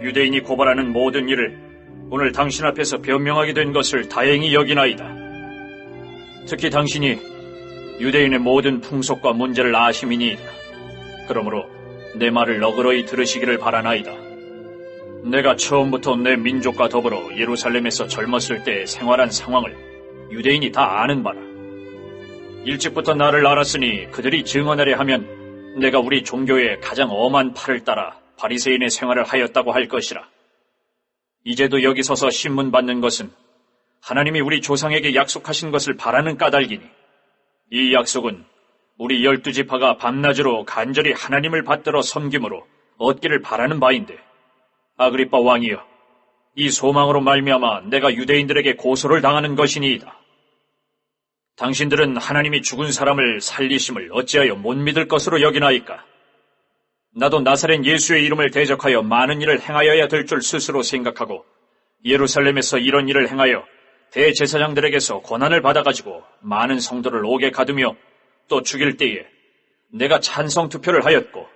유대인이 고발하는 모든 일을 오늘 당신 앞에서 변명하게 된 것을 다행히 여기나이다. 특히 당신이 유대인의 모든 풍속과 문제를 아심이니이다. 그러므로 내 말을 너그러이 들으시기를 바라나이다. 내가 처음부터 내 민족과 더불어 예루살렘에서 젊었을 때 생활한 상황을 유대인이 다 아는 바라. 일찍부터 나를 알았으니 그들이 증언하려 하면 내가 우리 종교의 가장 엄한 팔을 따라 바리새인의 생활을 하였다고 할 것이라. 이제도 여기 서서 신문 받는 것은 하나님이 우리 조상에게 약속하신 것을 바라는 까닭이니 이 약속은 우리 12지파가 밤낮으로 간절히 하나님을 받들어 섬김으로 얻기를 바라는 바인데, 아그리빠 왕이여, 이 소망으로 말미암아 내가 유대인들에게 고소를 당하는 것이니이다. 당신들은 하나님이 죽은 사람을 살리심을 어찌하여 못 믿을 것으로 여기나이까? 나도 나사렛 예수의 이름을 대적하여 많은 일을 행하여야 될 줄 스스로 생각하고 예루살렘에서 이런 일을 행하여 대제사장들에게서 권한을 받아가지고 많은 성도를 옥에 가두며 또 죽일 때에 내가 찬성 투표를 하였고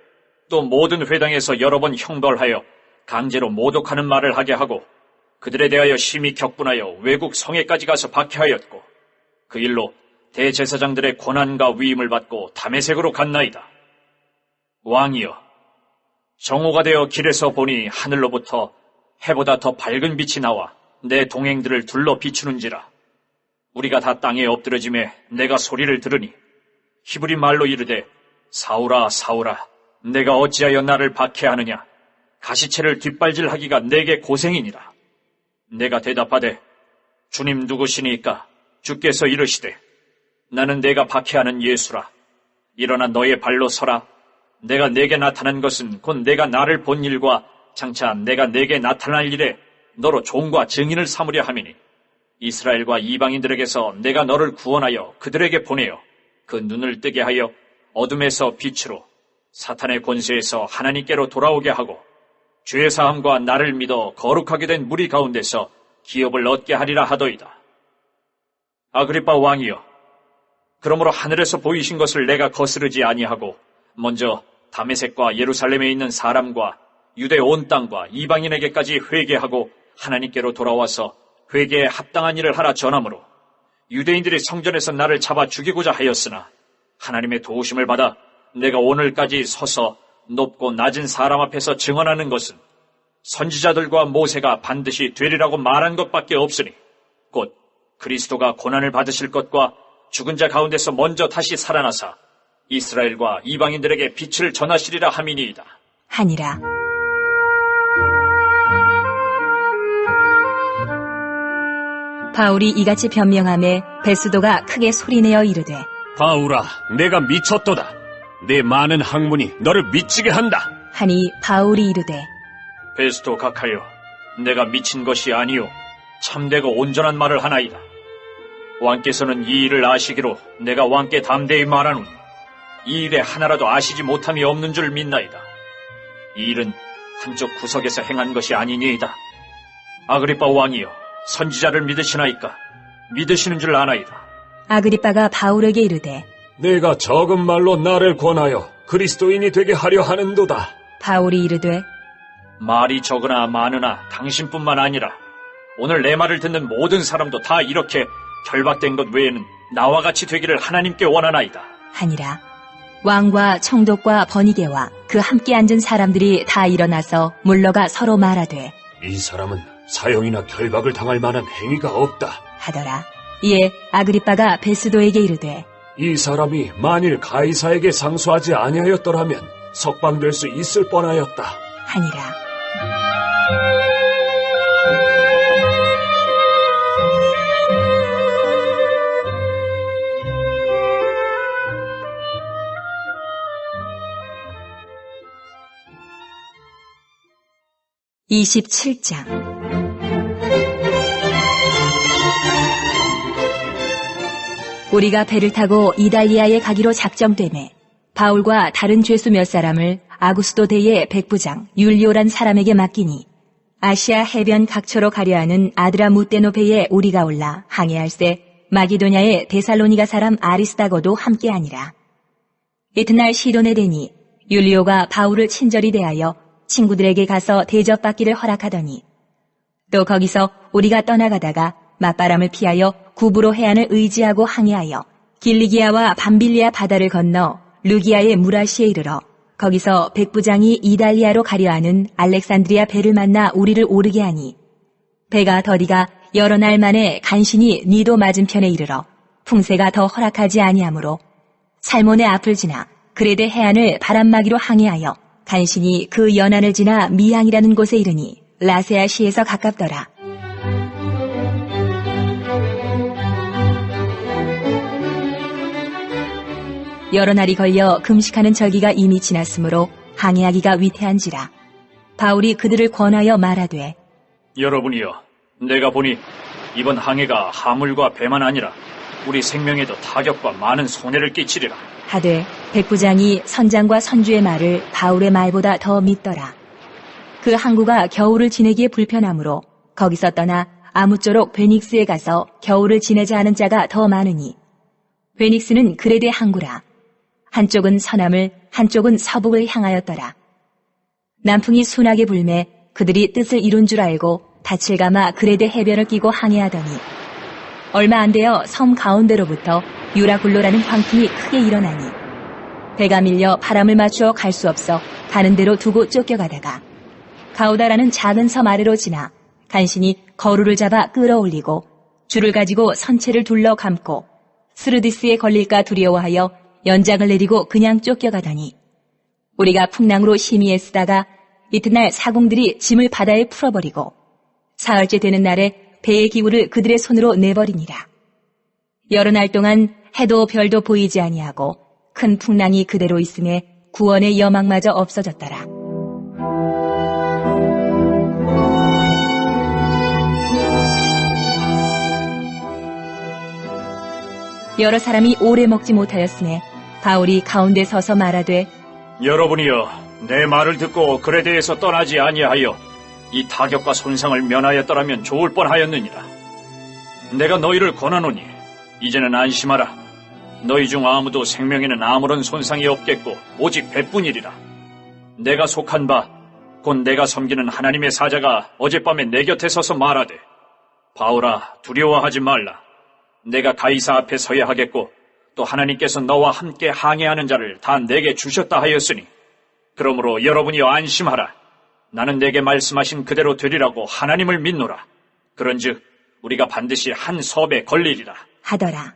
또 모든 회당에서 여러 번 형벌하여 강제로 모독하는 말을 하게 하고 그들에 대하여 심히 격분하여 외국 성에까지 가서 박해하였고 그 일로 대제사장들의 권한과 위임을 받고 다메섹으로 갔나이다. 왕이여, 정오가 되어 길에서 보니 하늘로부터 해보다 더 밝은 빛이 나와 내 동행들을 둘러 비추는지라. 우리가 다 땅에 엎드러짐에 내가 소리를 들으니 히브리 말로 이르되 사울아 사울아 내가 어찌하여 나를 박해하느냐. 가시체를 뒷발질하기가 내게 고생이니라. 내가 대답하되 주님 누구시니까? 주께서 이르시되 나는 내가 박해하는 예수라. 일어나 너의 발로 서라. 내가 내게 나타난 것은 곧 내가 나를 본 일과 장차 내가 내게 나타날 일에 너로 종과 증인을 삼으려 함이니 이스라엘과 이방인들에게서 내가 너를 구원하여 그들에게 보내어 그 눈을 뜨게 하여 어둠에서 빛으로 사탄의 권세에서 하나님께로 돌아오게 하고 죄 사함과 나를 믿어 거룩하게 된 무리 가운데서 기업을 얻게 하리라 하더이다. 아그리빠 왕이여, 그러므로 하늘에서 보이신 것을 내가 거스르지 아니하고 먼저 다메섹과 예루살렘에 있는 사람과 유대 온 땅과 이방인에게까지 회개하고 하나님께로 돌아와서 회개에 합당한 일을 하라 전하므로 유대인들이 성전에서 나를 잡아 죽이고자 하였으나 하나님의 도우심을 받아 내가 오늘까지 서서 높고 낮은 사람 앞에서 증언하는 것은 선지자들과 모세가 반드시 되리라고 말한 것밖에 없으니 곧 그리스도가 고난을 받으실 것과 죽은 자 가운데서 먼저 다시 살아나사 이스라엘과 이방인들에게 빛을 전하시리라 함이니이다. 하니라. 바울이 이같이 변명하매 베스도가 크게 소리내어 이르되 바울아, 내가 미쳤도다. 내 많은 학문이 너를 미치게 한다. 하니 바울이 이르되 베스도 각하여, 내가 미친 것이 아니요 참되고 온전한 말을 하나이다. 왕께서는 이 일을 아시기로 내가 왕께 담대히 말하노니 이 일에 하나라도 아시지 못함이 없는 줄 믿나이다. 이 일은 한쪽 구석에서 행한 것이 아니니이다. 아그리빠 왕이여, 선지자를 믿으시나이까? 믿으시는 줄 아나이다. 아그리빠가 바울에게 이르되 내가 적은 말로 나를 권하여 그리스도인이 되게 하려 하는도다. 바울이 이르되 말이 적으나 많으나 당신뿐만 아니라 오늘 내 말을 듣는 모든 사람도 다 이렇게 결박된 것 외에는 나와 같이 되기를 하나님께 원하나이다. 하니라. 왕과 총독과 번이게와 그 함께 앉은 사람들이 다 일어나서 물러가 서로 말하되 이 사람은 사형이나 결박을 당할 만한 행위가 없다 하더라. 이에 아그리빠가 베스도에게 이르되 이 사람이 만일 가이사에게 상소하지 아니하였더라면 석방될 수 있을 뻔하였다 하니라. (27장) 우리가 배를 타고 이달리아에 가기로 작정되매 바울과 다른 죄수 몇 사람을 아구스도 대의 백부장 율리오란 사람에게 맡기니 아시아 해변 각처로 가려하는 아드라무떼노페에 우리가 올라 항해할세 마기도냐의 데살로니가 사람 아리스다고도 함께하니라. 이튿날 시돈에 대니 율리오가 바울을 친절히 대하여 친구들에게 가서 대접받기를 허락하더니 또 거기서 우리가 떠나가다가 맞바람을 피하여 구브로 해안을 의지하고 항해하여 길리기아와 밤빌리아 바다를 건너 루기아의 무라시에 이르러 거기서 백부장이 이달리아로 가려하는 알렉산드리아 배를 만나 우리를 오르게 하니 배가 더디가 여러 날 만에 간신히 니도 맞은편에 이르러 풍세가 더 허락하지 아니하므로 살몬의 앞을 지나 그레데 해안을 바람막이로 항해하여 간신히 그 연안을 지나 미항이라는 곳에 이르니 라세아시에서 가깝더라. 여러 날이 걸려 금식하는 절기가 이미 지났으므로 항해하기가 위태한지라. 바울이 그들을 권하여 말하되 여러분이여, 내가 보니 이번 항해가 하물과 배만 아니라 우리 생명에도 타격과 많은 손해를 끼치리라. 하되 백부장이 선장과 선주의 말을 바울의 말보다 더 믿더라. 그 항구가 겨울을 지내기에 불편하므로 거기서 떠나 아무쪼록 베닉스에 가서 겨울을 지내자 하는 자가 더 많으니 베닉스는 그레데 항구라. 한쪽은 서남을 한쪽은 서북을 향하였더라. 남풍이 순하게 불매 그들이 뜻을 이룬 줄 알고 닻을 감아 그레데 해변을 끼고 항해하더니 얼마 안 되어 섬 가운데로부터 유라굴로라는 광풍이 크게 일어나니 배가 밀려 바람을 맞추어 갈 수 없어 가는 대로 두고 쫓겨가다가 가우다라는 작은 섬 아래로 지나 간신히 거루를 잡아 끌어올리고 줄을 가지고 선체를 둘러 감고 스르디스에 걸릴까 두려워하여 연장을 내리고 그냥 쫓겨가더니 우리가 풍랑으로 심히 애쓰다가 이튿날 사공들이 짐을 바다에 풀어버리고 사흘째 되는 날에 배의 기울을 그들의 손으로 내버리니라. 여러 날 동안 해도 별도 보이지 아니하고 큰 풍랑이 그대로 있음에 구원의 여망마저 없어졌더라. 여러 사람이 오래 먹지 못하였으며 바울이 가운데 서서 말하되 여러분이여, 내 말을 듣고 그레데에서 떠나지 아니하여 이 타격과 손상을 면하였더라면 좋을 뻔하였느니라. 내가 너희를 권하노니 이제는 안심하라. 너희 중 아무도 생명에는 아무런 손상이 없겠고 오직 배뿐이리라. 내가 속한 바 곧 내가 섬기는 하나님의 사자가 어젯밤에 내 곁에 서서 말하되 바울아, 두려워하지 말라. 내가 가이사 앞에 서야 하겠고 또 하나님께서 너와 함께 항해하는 자를 다 내게 주셨다 하였으니 그러므로 여러분이여 안심하라. 나는 내게 말씀하신 그대로 되리라고 하나님을 믿노라. 그런즉 우리가 반드시 한 섭에 걸리리라 하더라.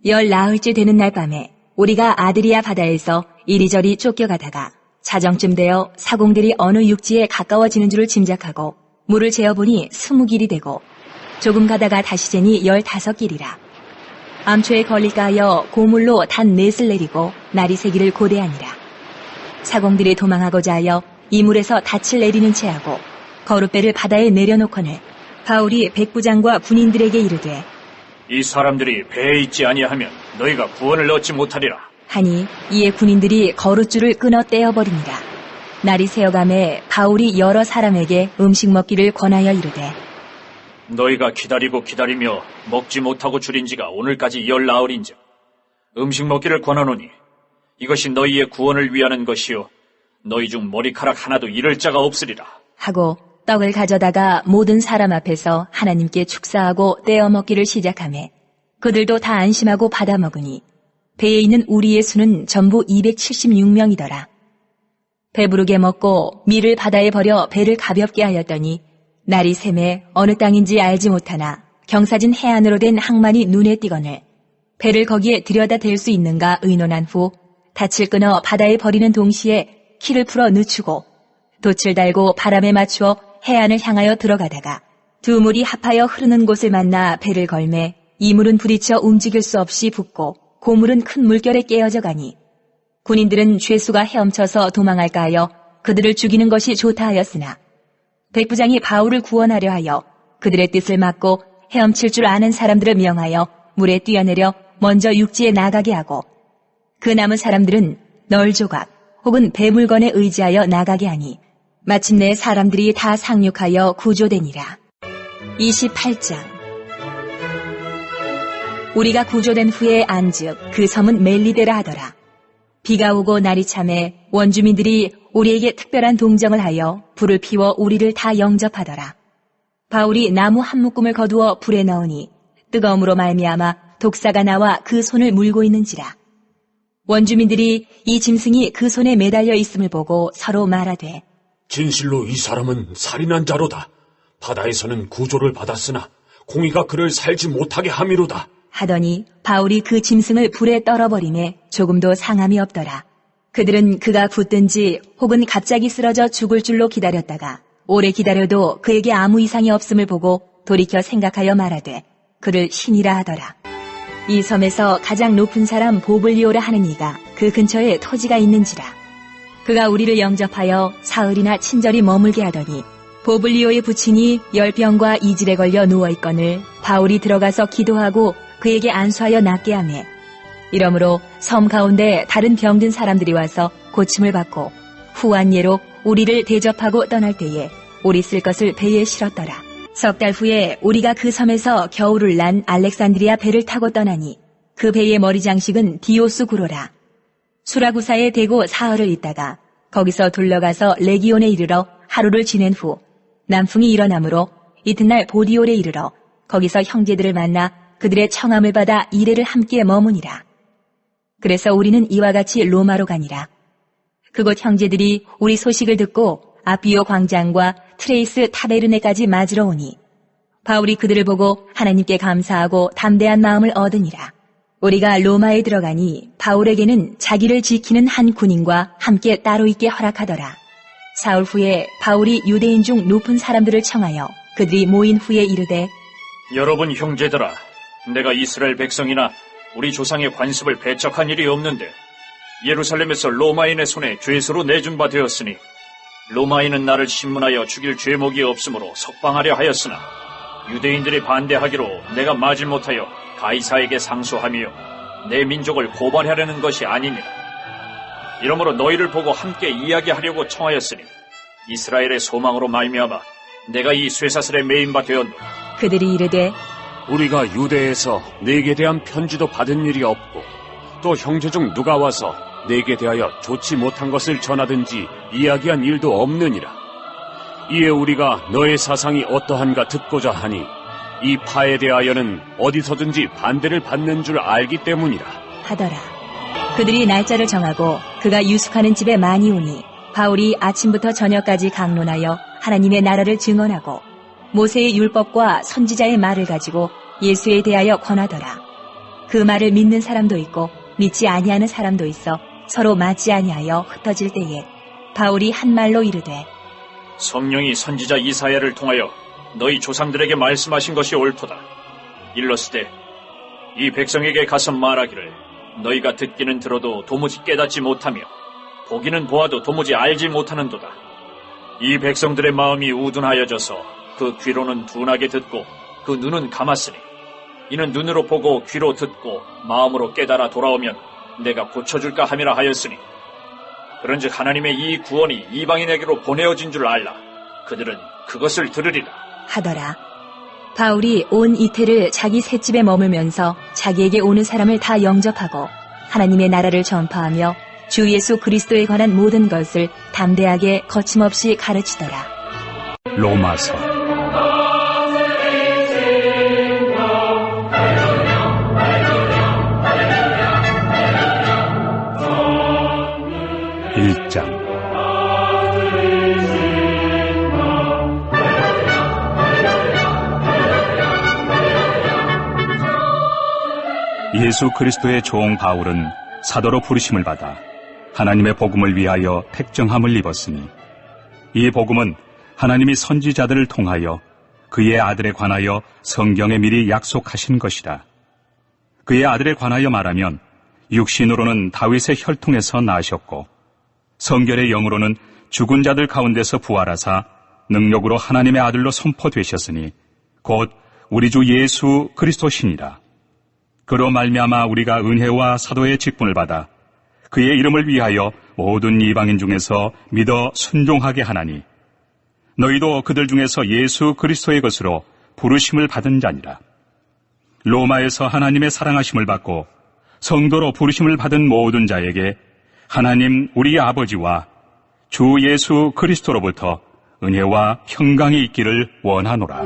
열 나흘째 되는 날 밤에 우리가 아드리아 바다에서 이리저리 쫓겨가다가 자정쯤 되어 사공들이 어느 육지에 가까워지는 줄을 짐작하고 물을 재어보니 20길이 되고 조금 가다가 다시 재니 15길이라. 암초에 걸릴까 하여 고물로 단 넷을 내리고 날이 새기를 고대하니라. 사공들이 도망하고자 하여 이물에서 닻을 내리는 채하고 거룻배를 바다에 내려놓거늘 바울이 백부장과 군인들에게 이르되 이 사람들이 배에 있지 아니하면 너희가 구원을 얻지 못하리라 하니 이에 군인들이 거룻줄을 끊어 떼어버리니라. 날이 새어가매 바울이 여러 사람에게 음식 먹기를 권하여 이르되 너희가 기다리고 기다리며 먹지 못하고 줄인 지가 오늘까지 열 나흘인즉 음식 먹기를 권하노니 이것이 너희의 구원을 위하는 것이요 너희 중 머리카락 하나도 잃을 자가 없으리라 하고 떡을 가져다가 모든 사람 앞에서 하나님께 축사하고 떼어 먹기를 시작하매 그들도 다 안심하고 받아 먹으니 배에 있는 우리의 수는 전부 276명이더라. 배부르게 먹고 밀을 바다에 버려 배를 가볍게 하였더니 날이 새매 어느 땅인지 알지 못하나 경사진 해안으로 된 항만이 눈에 띄거늘 배를 거기에 들여다 댈 수 있는가 의논한 후 닻을 끊어 바다에 버리는 동시에 키를 풀어 늦추고 돛을 달고 바람에 맞추어 해안을 향하여 들어가다가 두 물이 합하여 흐르는 곳을 만나 배를 걸매 이 물은 부딪혀 움직일 수 없이 붓고 고물은 큰 물결에 깨어져 가니 군인들은 죄수가 헤엄쳐서 도망할까 하여 그들을 죽이는 것이 좋다 하였으나 백부장이 바울을 구원하려 하여 그들의 뜻을 막고 헤엄칠 줄 아는 사람들을 명하여 물에 뛰어내려 먼저 육지에 나가게 하고 그 남은 사람들은 널 조각 혹은 배 물건에 의지하여 나가게 하니 마침내 사람들이 다 상륙하여 구조되니라. 28장. 우리가 구조된 후에 안즉 그 섬은 멜리데라 하더라. 비가 오고 날이 참에 원주민들이 우리에게 특별한 동정을 하여 불을 피워 우리를 다 영접하더라. 바울이 나무 한 묶음을 거두어 불에 넣으니 뜨거움으로 말미암아 독사가 나와 그 손을 물고 있는지라. 원주민들이 이 짐승이 그 손에 매달려 있음을 보고 서로 말하되 진실로 이 사람은 살인한 자로다. 바다에서는 구조를 받았으나 공의가 그를 살지 못하게 함이로다. 하더니 바울이 그 짐승을 불에 떨어버리매 조금도 상함이 없더라. 그들은 그가 굳든지 혹은 갑자기 쓰러져 죽을 줄로 기다렸다가 오래 기다려도 그에게 아무 이상이 없음을 보고 돌이켜 생각하여 말하되 그를 신이라 하더라. 이 섬에서 가장 높은 사람 보블리오라 하는 이가 그 근처에 토지가 있는지라. 그가 우리를 영접하여 사흘이나 친절히 머물게 하더니 보블리오의 부친이 열병과 이질에 걸려 누워있거늘 바울이 들어가서 기도하고 그에게 안수하여 낫게 하매 이러므로 섬 가운데 다른 병든 사람들이 와서 고침을 받고 후한 예로 우리를 대접하고 떠날 때에 우리 쓸 것을 배에 실었더라. 석 달 후에 우리가 그 섬에서 겨울을 난 알렉산드리아 배를 타고 떠나니 그 배의 머리 장식은 디오스 구로라. 수라구사에 대고 사흘을 있다가 거기서 둘러가서 레기온에 이르러 하루를 지낸 후 남풍이 일어나므로 이튿날 보디올에 이르러 거기서 형제들을 만나 그들의 청함을 받아 이레를 함께 머무니라. 그래서 우리는 이와 같이 로마로 가니라. 그곳 형제들이 우리 소식을 듣고 아비오 광장과 트레이스 타베르네까지 맞으러 오니 바울이 그들을 보고 하나님께 감사하고 담대한 마음을 얻으니라. 우리가 로마에 들어가니 바울에게는 자기를 지키는 한 군인과 함께 따로 있게 허락하더라. 사흘 후에 바울이 유대인 중 높은 사람들을 청하여 그들이 모인 후에 이르되 여러분 형제들아, 내가 이스라엘 백성이나 우리 조상의 관습을 배척한 일이 없는데 예루살렘에서 로마인의 손에 죄수로 내준 바 되었으니 로마인은 나를 신문하여 죽일 죄목이 없으므로 석방하려 하였으나 유대인들이 반대하기로 내가 마질 못하여 가이사에게 상소하며 내 민족을 고발하려는 것이 아니니라. 이러므로 너희를 보고 함께 이야기하려고 청하였으니 이스라엘의 소망으로 말미암아 내가 이 쇠사슬에 매인 바 되었노라. 그들이 이르되 우리가 유대에서 네게 대한 편지도 받은 일이 없고 또 형제 중 누가 와서 네게 대하여 좋지 못한 것을 전하든지 이야기한 일도 없느니라. 이에 우리가 너의 사상이 어떠한가 듣고자 하니 이 파에 대하여는 어디서든지 반대를 받는 줄 알기 때문이라 하더라. 그들이 날짜를 정하고 그가 유숙하는 집에 많이 오니 바울이 아침부터 저녁까지 강론하여 하나님의 나라를 증언하고 모세의 율법과 선지자의 말을 가지고 예수에 대하여 권하더라. 그 말을 믿는 사람도 있고 믿지 아니하는 사람도 있어 서로 맞지 아니하여 흩어질 때에 바울이 한 말로 이르되 성령이 선지자 이사야를 통하여 너희 조상들에게 말씀하신 것이 옳도다. 일렀으되 이 백성에게 가서 말하기를 너희가 듣기는 들어도 도무지 깨닫지 못하며 보기는 보아도 도무지 알지 못하는도다. 이 백성들의 마음이 우둔하여져서 그 귀로는 둔하게 듣고 그 눈은 감았으니 이는 눈으로 보고 귀로 듣고 마음으로 깨달아 돌아오면 내가 고쳐줄까 함이라 하였으니 그런즉 하나님의 이 구원이 이방인에게로 보내어진 줄 알라. 그들은 그것을 들으리라 하더라. 바울이 온 이태를 자기 셋집에 머물면서 자기에게 오는 사람을 다 영접하고 하나님의 나라를 전파하며 주 예수 그리스도에 관한 모든 것을 담대하게 거침없이 가르치더라. 로마서 1장. 예수 그리스도의 종 바울은 사도로 부르심을 받아 하나님의 복음을 위하여 택정함을 입었으니 이 복음은 하나님이 선지자들을 통하여 그의 아들에 관하여 성경에 미리 약속하신 것이라. 그의 아들에 관하여 말하면 육신으로는 다윗의 혈통에서 나셨고 성결의 영으로는 죽은 자들 가운데서 부활하사 능력으로 하나님의 아들로 선포되셨으니 곧 우리 주 예수 그리스도시니라. 그로 말미암아 우리가 은혜와 사도의 직분을 받아 그의 이름을 위하여 모든 이방인 중에서 믿어 순종하게 하나니 너희도 그들 중에서 예수 그리스도의 것으로 부르심을 받은 자니라. 로마에서 하나님의 사랑하심을 받고 성도로 부르심을 받은 모든 자에게 하나님 우리 아버지와 주 예수 그리스도로부터 은혜와 평강이 있기를 원하노라.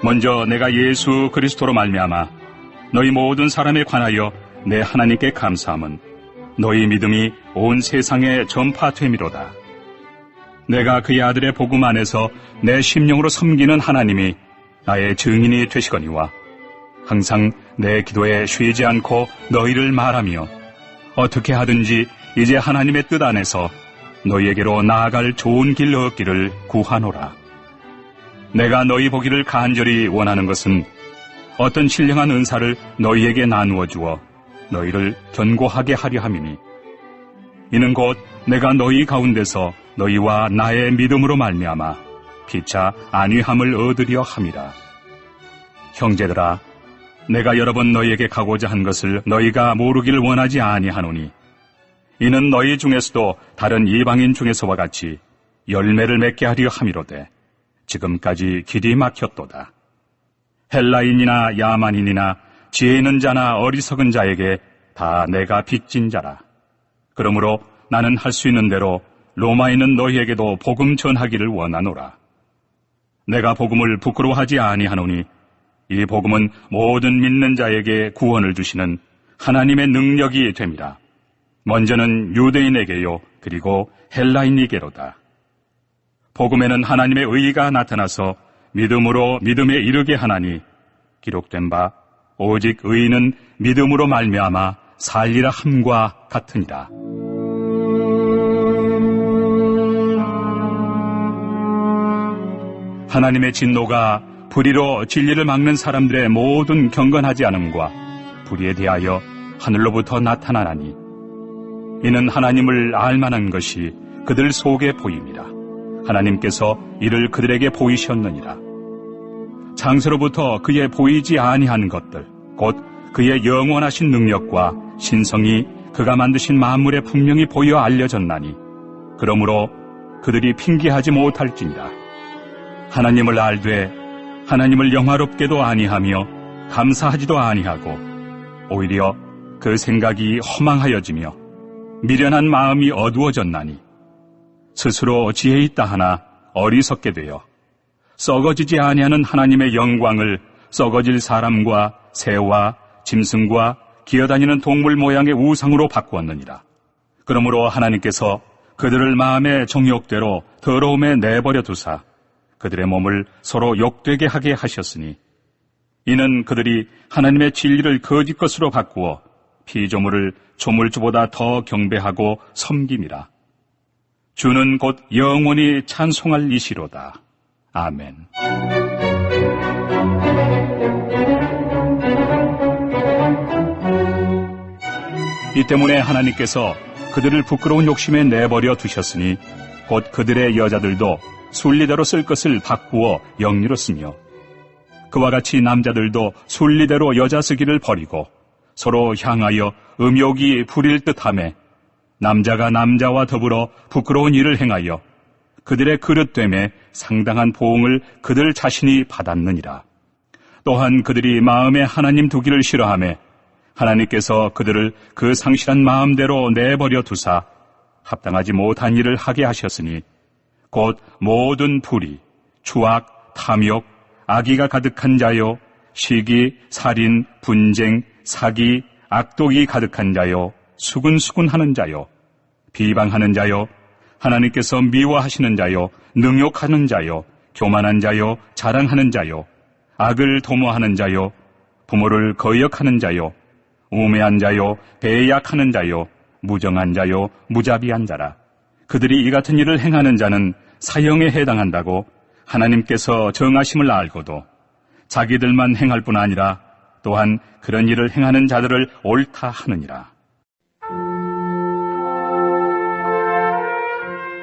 먼저 내가 예수 그리스도로 말미암아 너희 모든 사람에 관하여 내 하나님께 감사함은 너희 믿음이 온 세상에 전파됨이로다. 내가 그의 아들의 복음 안에서 내 심령으로 섬기는 하나님이 나의 증인이 되시거니와 항상 내 기도에 쉬지 않고 너희를 말하며 어떻게 하든지 이제 하나님의 뜻 안에서 너희에게로 나아갈 좋은 길 얻기를 구하노라. 내가 너희 보기를 간절히 원하는 것은 어떤 신령한 은사를 너희에게 나누어 주어 너희를 견고하게 하려 함이니 이는 곧 내가 너희 가운데서 너희와 나의 믿음으로 말미암아 피차 안위함을 얻으려 함이라. 형제들아, 내가 여러 번 너희에게 가고자 한 것을 너희가 모르기를 원하지 아니하노니 이는 너희 중에서도 다른 이방인 중에서와 같이 열매를 맺게 하려 함이로되 지금까지 길이 막혔도다. 헬라인이나 야만인이나 지혜 있는 자나 어리석은 자에게 다 내가 빚진 자라. 그러므로 나는 할 수 있는 대로 로마에 있는 너희에게도 복음 전하기를 원하노라. 내가 복음을 부끄러워하지 아니하노니 이 복음은 모든 믿는 자에게 구원을 주시는 하나님의 능력이 됨이라. 먼저는 유대인에게요 그리고 헬라인에게로다. 복음에는 하나님의 의가 나타나서 믿음으로 믿음에 이르게 하나니 기록된 바 오직 의인은 믿음으로 말미암아 살리라 함과 같으니라. 하나님의 진노가 불의로 진리를 막는 사람들의 모든 경건하지 않음과 불의에 대하여 하늘로부터 나타나나니 이는 하나님을 알만한 것이 그들 속에 보임이라. 하나님께서 이를 그들에게 보이셨느니라. 장세로부터 그의 보이지 아니한 것들 곧 그의 영원하신 능력과 신성이 그가 만드신 만물에 분명히 보여 알려졌나니 그러므로 그들이 핑계하지 못할지니라. 하나님을 알되 하나님을 영화롭게도 아니하며 감사하지도 아니하고 오히려 그 생각이 허망하여지며 미련한 마음이 어두워졌나니 스스로 지혜 있다 하나 어리석게 되어 썩어지지 아니하는 하나님의 영광을 썩어질 사람과 새와 짐승과 기어다니는 동물 모양의 우상으로 바꾸었느니라. 그러므로 하나님께서 그들을 마음의 정욕대로 더러움에 내버려 두사 그들의 몸을 서로 욕되게 하게 하셨으니 이는 그들이 하나님의 진리를 거짓 것으로 바꾸어 피조물을 조물주보다 더 경배하고 섬김이라. 주는 곧 영원히 찬송할 이시로다. 아멘. 이 때문에 하나님께서 그들을 부끄러운 욕심에 내버려 두셨으니 곧 그들의 여자들도 순리대로 쓸 것을 바꾸어 영리로 쓰며 그와 같이 남자들도 순리대로 여자 쓰기를 버리고 서로 향하여 음욕이 부릴 듯하며 남자가 남자와 더불어 부끄러운 일을 행하여 그들의 그릇됨에 상당한 보응을 그들 자신이 받았느니라. 또한 그들이 마음에 하나님 두기를 싫어하며 하나님께서 그들을 그 상실한 마음대로 내버려 두사 합당하지 못한 일을 하게 하셨으니 곧 모든 불의, 추악, 탐욕, 악의가 가득한 자요, 시기, 살인, 분쟁, 사기, 악독이 가득한 자요, 수군수군하는 자요, 비방하는 자요, 하나님께서 미워하시는 자요, 능욕하는 자요, 교만한 자요, 자랑하는 자요, 악을 도모하는 자요, 부모를 거역하는 자요, 우매한 자요, 배약하는 자요, 무정한 자요, 무자비한 자라. 그들이 이 같은 일을 행하는 자는 사형에 해당한다고 하나님께서 정하심을 알고도 자기들만 행할 뿐 아니라 또한 그런 일을 행하는 자들을 옳다 하느니라.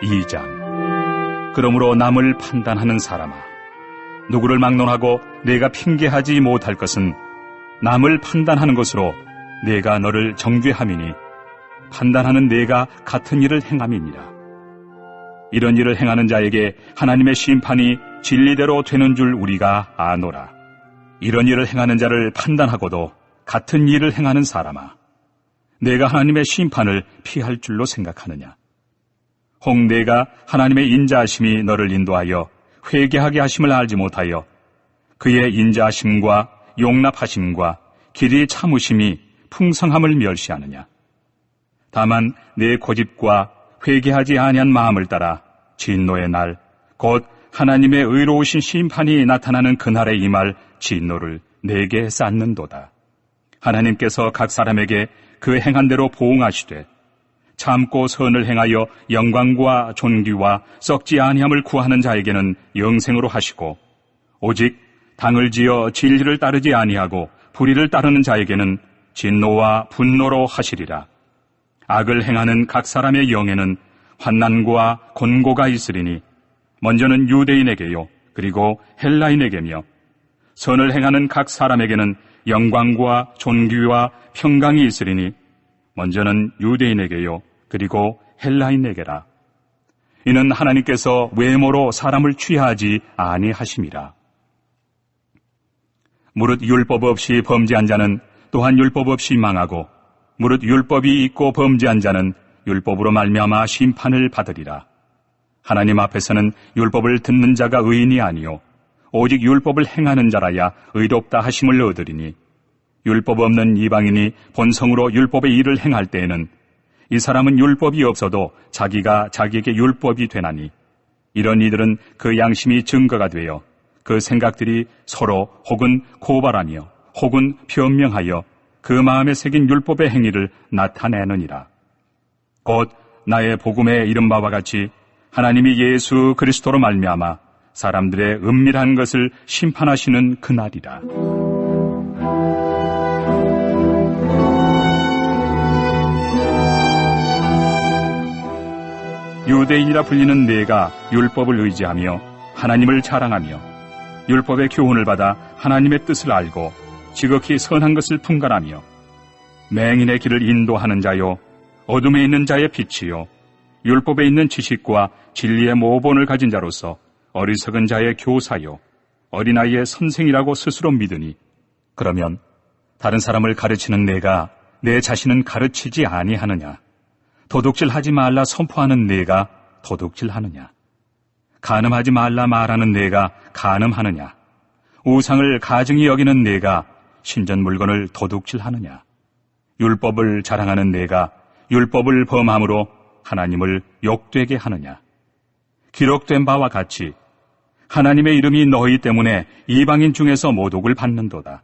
2장. 그러므로 남을 판단하는 사람아, 누구를 막론하고 네가 핑계하지 못할 것은 남을 판단하는 것으로 네가 너를 정죄함이니 판단하는 네가 같은 일을 행함이니라. 이런 일을 행하는 자에게 하나님의 심판이 진리대로 되는 줄 우리가 아노라. 이런 일을 행하는 자를 판단하고도 같은 일을 행하는 사람아, 내가 하나님의 심판을 피할 줄로 생각하느냐? 혹 내가 하나님의 인자하심이 너를 인도하여 회개하게 하심을 알지 못하여 그의 인자하심과 용납하심과 길이 참으심이 풍성함을 멸시하느냐? 다만 내 고집과 회개하지 아니한 마음을 따라 진노의 날, 곧 하나님의 의로우신 심판이 나타나는 그날에 임할 진노를 내게 쌓는도다. 하나님께서 각 사람에게 그 행한 대로 보응하시되 참고 선을 행하여 영광과 존귀와 썩지 아니함을 구하는 자에게는 영생으로 하시고, 오직 당을 지어 진리를 따르지 아니하고 불의를 따르는 자에게는 진노와 분노로 하시리라. 악을 행하는 각 사람의 영에는 환난과 곤고가 있으리니 먼저는 유대인에게요 그리고 헬라인에게며, 선을 행하는 각 사람에게는 영광과 존귀와 평강이 있으리니 먼저는 유대인에게요 그리고 헬라인에게라. 이는 하나님께서 외모로 사람을 취하지 아니하심이라. 무릇 율법 없이 범죄한 자는 또한 율법 없이 망하고, 무릇 율법이 있고 범죄한 자는 율법으로 말미암아 심판을 받으리라. 하나님 앞에서는 율법을 듣는 자가 의인이 아니요 오직 율법을 행하는 자라야 의롭다 하심을 얻으리니, 율법 없는 이방인이 본성으로 율법의 일을 행할 때에는 이 사람은 율법이 없어도 자기가 자기에게 율법이 되나니, 이런 이들은 그 양심이 증거가 되어 그 생각들이 서로 혹은 고발하며 혹은 변명하여 그 마음에 새긴 율법의 행위를 나타내느니라. 곧 나의 복음에 이른 바와 같이 하나님이 예수 그리스도로 말미암아 사람들의 은밀한 것을 심판하시는 그날이라. 유대인이라 불리는 내가 율법을 의지하며 하나님을 자랑하며 율법의 교훈을 받아 하나님의 뜻을 알고 지극히 선한 것을 분간하며 맹인의 길을 인도하는 자요 어둠에 있는 자의 빛이요 율법에 있는 지식과 진리의 모본을 가진 자로서 어리석은 자의 교사요 어린아이의 선생이라고 스스로 믿으니, 그러면 다른 사람을 가르치는 내가 내 자신은 가르치지 아니하느냐? 도둑질하지 말라 선포하는 내가 도둑질하느냐? 간음하지 말라 말하는 내가 간음하느냐? 우상을 가증히 여기는 내가 신전 물건을 도둑질하느냐? 율법을 자랑하는 내가 율법을 범함으로 하나님을 욕되게 하느냐? 기록된 바와 같이 하나님의 이름이 너희 때문에 이방인 중에서 모독을 받는도다.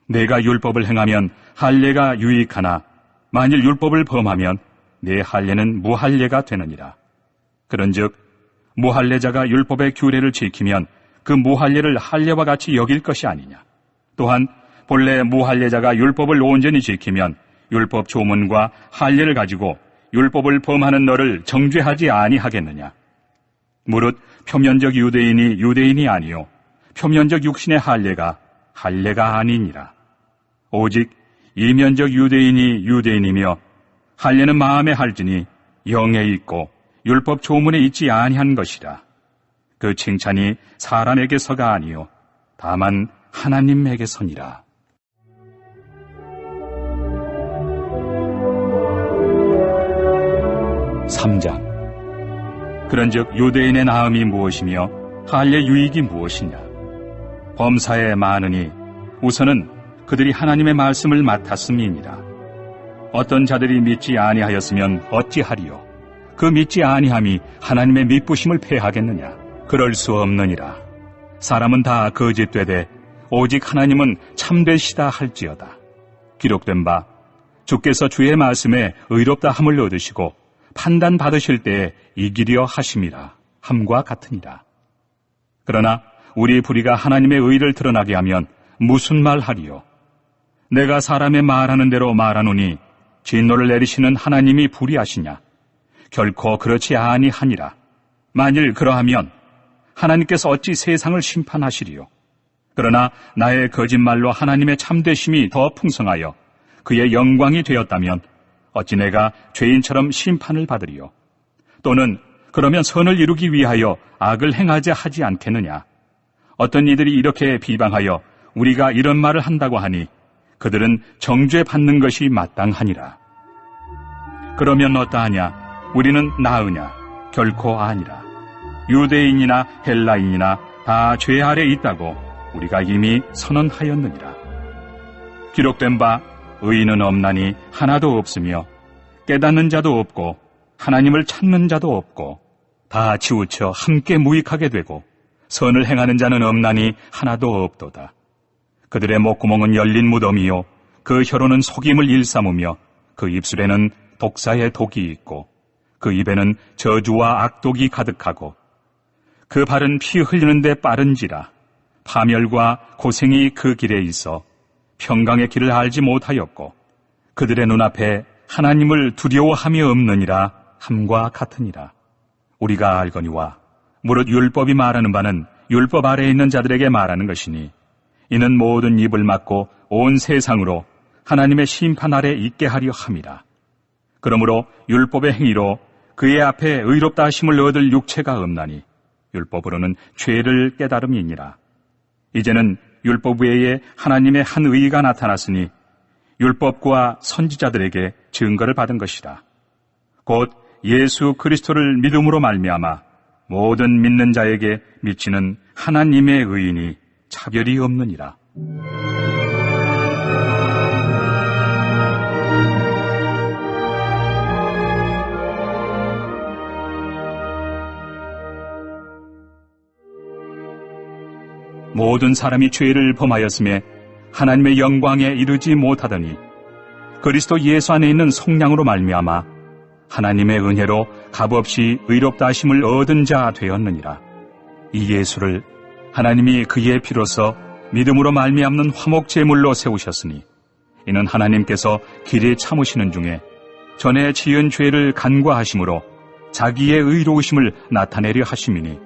내가 율법을 행하면 할례가 유익하나 만일 율법을 범하면 내 할례는 무할례가 되느니라. 그런즉 무할례자가 율법의 규례를 지키면 그 무할례를 할례와 같이 여길 것이 아니냐. 또한 본래 무할례자가 율법을 온전히 지키면 율법 조문과 할례를 가지고 율법을 범하는 너를 정죄하지 아니하겠느냐. 무릇 표면적 유대인이 유대인이 아니요 표면적 육신의 할례가 할례가 아니니라. 오직 이면적 유대인이 유대인이며 할례는 마음에 할지니 영에 있고 율법 조문에 있지 아니한 것이라. 그 칭찬이 사람에게서가 아니요 다만 하나님에게서니라. (3장) 그런즉 유대인의 나음이 무엇이며 할례 유익이 무엇이냐? 범사에 많으니 우선은 그들이 하나님의 말씀을 맡았음이니라. 어떤 자들이 믿지 아니하였으면 어찌하리요? 그 믿지 아니함이 하나님의 믿부심을 패하겠느냐? 그럴 수 없느니라. 사람은 다 거짓되되 오직 하나님은 참되시다 할지어다. 기록된 바 주께서 주의 말씀에 의롭다 함을 얻으시고 판단 받으실 때에 이기려 하심이라 함과 같으니라. 그러나 우리 불의가 하나님의 의를 드러나게 하면 무슨 말 하리요? 내가 사람의 말하는 대로 말하노니 진노를 내리시는 하나님이 불의하시냐? 결코 그렇지 아니하니라. 만일 그러하면 하나님께서 어찌 세상을 심판하시리요? 그러나 나의 거짓말로 하나님의 참되심이 더 풍성하여 그의 영광이 되었다면 어찌 내가 죄인처럼 심판을 받으리요? 또는 그러면 선을 이루기 위하여 악을 행하자 하지 않겠느냐? 어떤 이들이 이렇게 비방하여 우리가 이런 말을 한다고 하니 그들은 정죄 받는 것이 마땅하니라. 그러면 어떠하냐? 우리는 나으냐? 결코 아니라. 유대인이나 헬라인이나 다 죄 아래 있다고 우리가 이미 선언하였느니라. 기록된 바 의인은 없나니 하나도 없으며 깨닫는 자도 없고 하나님을 찾는 자도 없고 다 치우쳐 함께 무익하게 되고 선을 행하는 자는 없나니 하나도 없도다. 그들의 목구멍은 열린 무덤이요 그 혀로는 속임을 일삼으며 그 입술에는 독사의 독이 있고 그 입에는 저주와 악독이 가득하고 그 발은 피 흘리는데 빠른지라 파멸과 고생이 그 길에 있어 평강의 길을 알지 못하였고 그들의 눈앞에 하나님을 두려워함이 없느니라 함과 같으니라. 우리가 알거니와 무릇 율법이 말하는 바는 율법 아래에 있는 자들에게 말하는 것이니 이는 모든 입을 막고 온 세상으로 하나님의 심판 아래 있게 하려 함이라. 그러므로 율법의 행위로 그의 앞에 의롭다 하심을 얻을 육체가 없나니 율법으로는 죄를 깨달음이니라. 이제는 율법 외에 하나님의 한 의가 나타났으니 율법과 선지자들에게 증거를 받은 것이라. 곧 예수 그리스도를 믿음으로 말미암아 모든 믿는 자에게 미치는 하나님의 의인이 차별이 없느니라. 모든 사람이 죄를 범하였음에 하나님의 영광에 이르지 못하더니 그리스도 예수 안에 있는 성량으로 말미암아 하나님의 은혜로 값없이 의롭다 하심을 얻은 자 되었느니라. 이 예수를 하나님이 그의 피로써 믿음으로 말미암는 화목제물로 세우셨으니 이는 하나님께서 길에 참으시는 중에 전에 지은 죄를 간과하심으로 자기의 의로우심을 나타내려 하심이니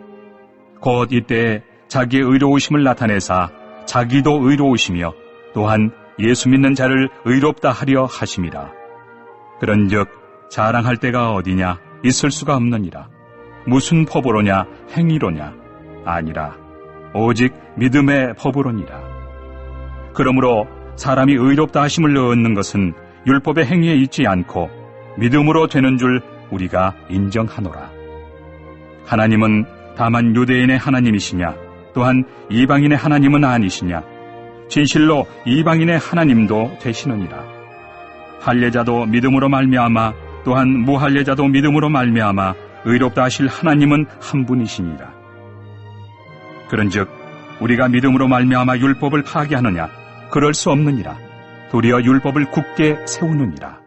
곧 이때 자기의 의로우심을 나타내사 자기도 의로우시며 또한 예수 믿는 자를 의롭다 하려 하심이라. 그런즉 자랑할 때가 어디냐? 있을 수가 없느니라. 무슨 법으로냐? 행위로냐? 아니라 오직 믿음의 법으로니라. 그러므로 사람이 의롭다 하심을 얻는 것은 율법의 행위에 있지 않고 믿음으로 되는 줄 우리가 인정하노라. 하나님은 다만 유대인의 하나님이시냐? 또한 이방인의 하나님은 아니시냐? 진실로 이방인의 하나님도 되시느니라. 할례자도 믿음으로 말미암아 또한 무할례자도 믿음으로 말미암아 의롭다 하실 하나님은 한 분이시니라. 그런즉 우리가 믿음으로 말미암아 율법을 파괴하느냐? 그럴 수 없느니라. 도리어 율법을 굳게 세우느니라.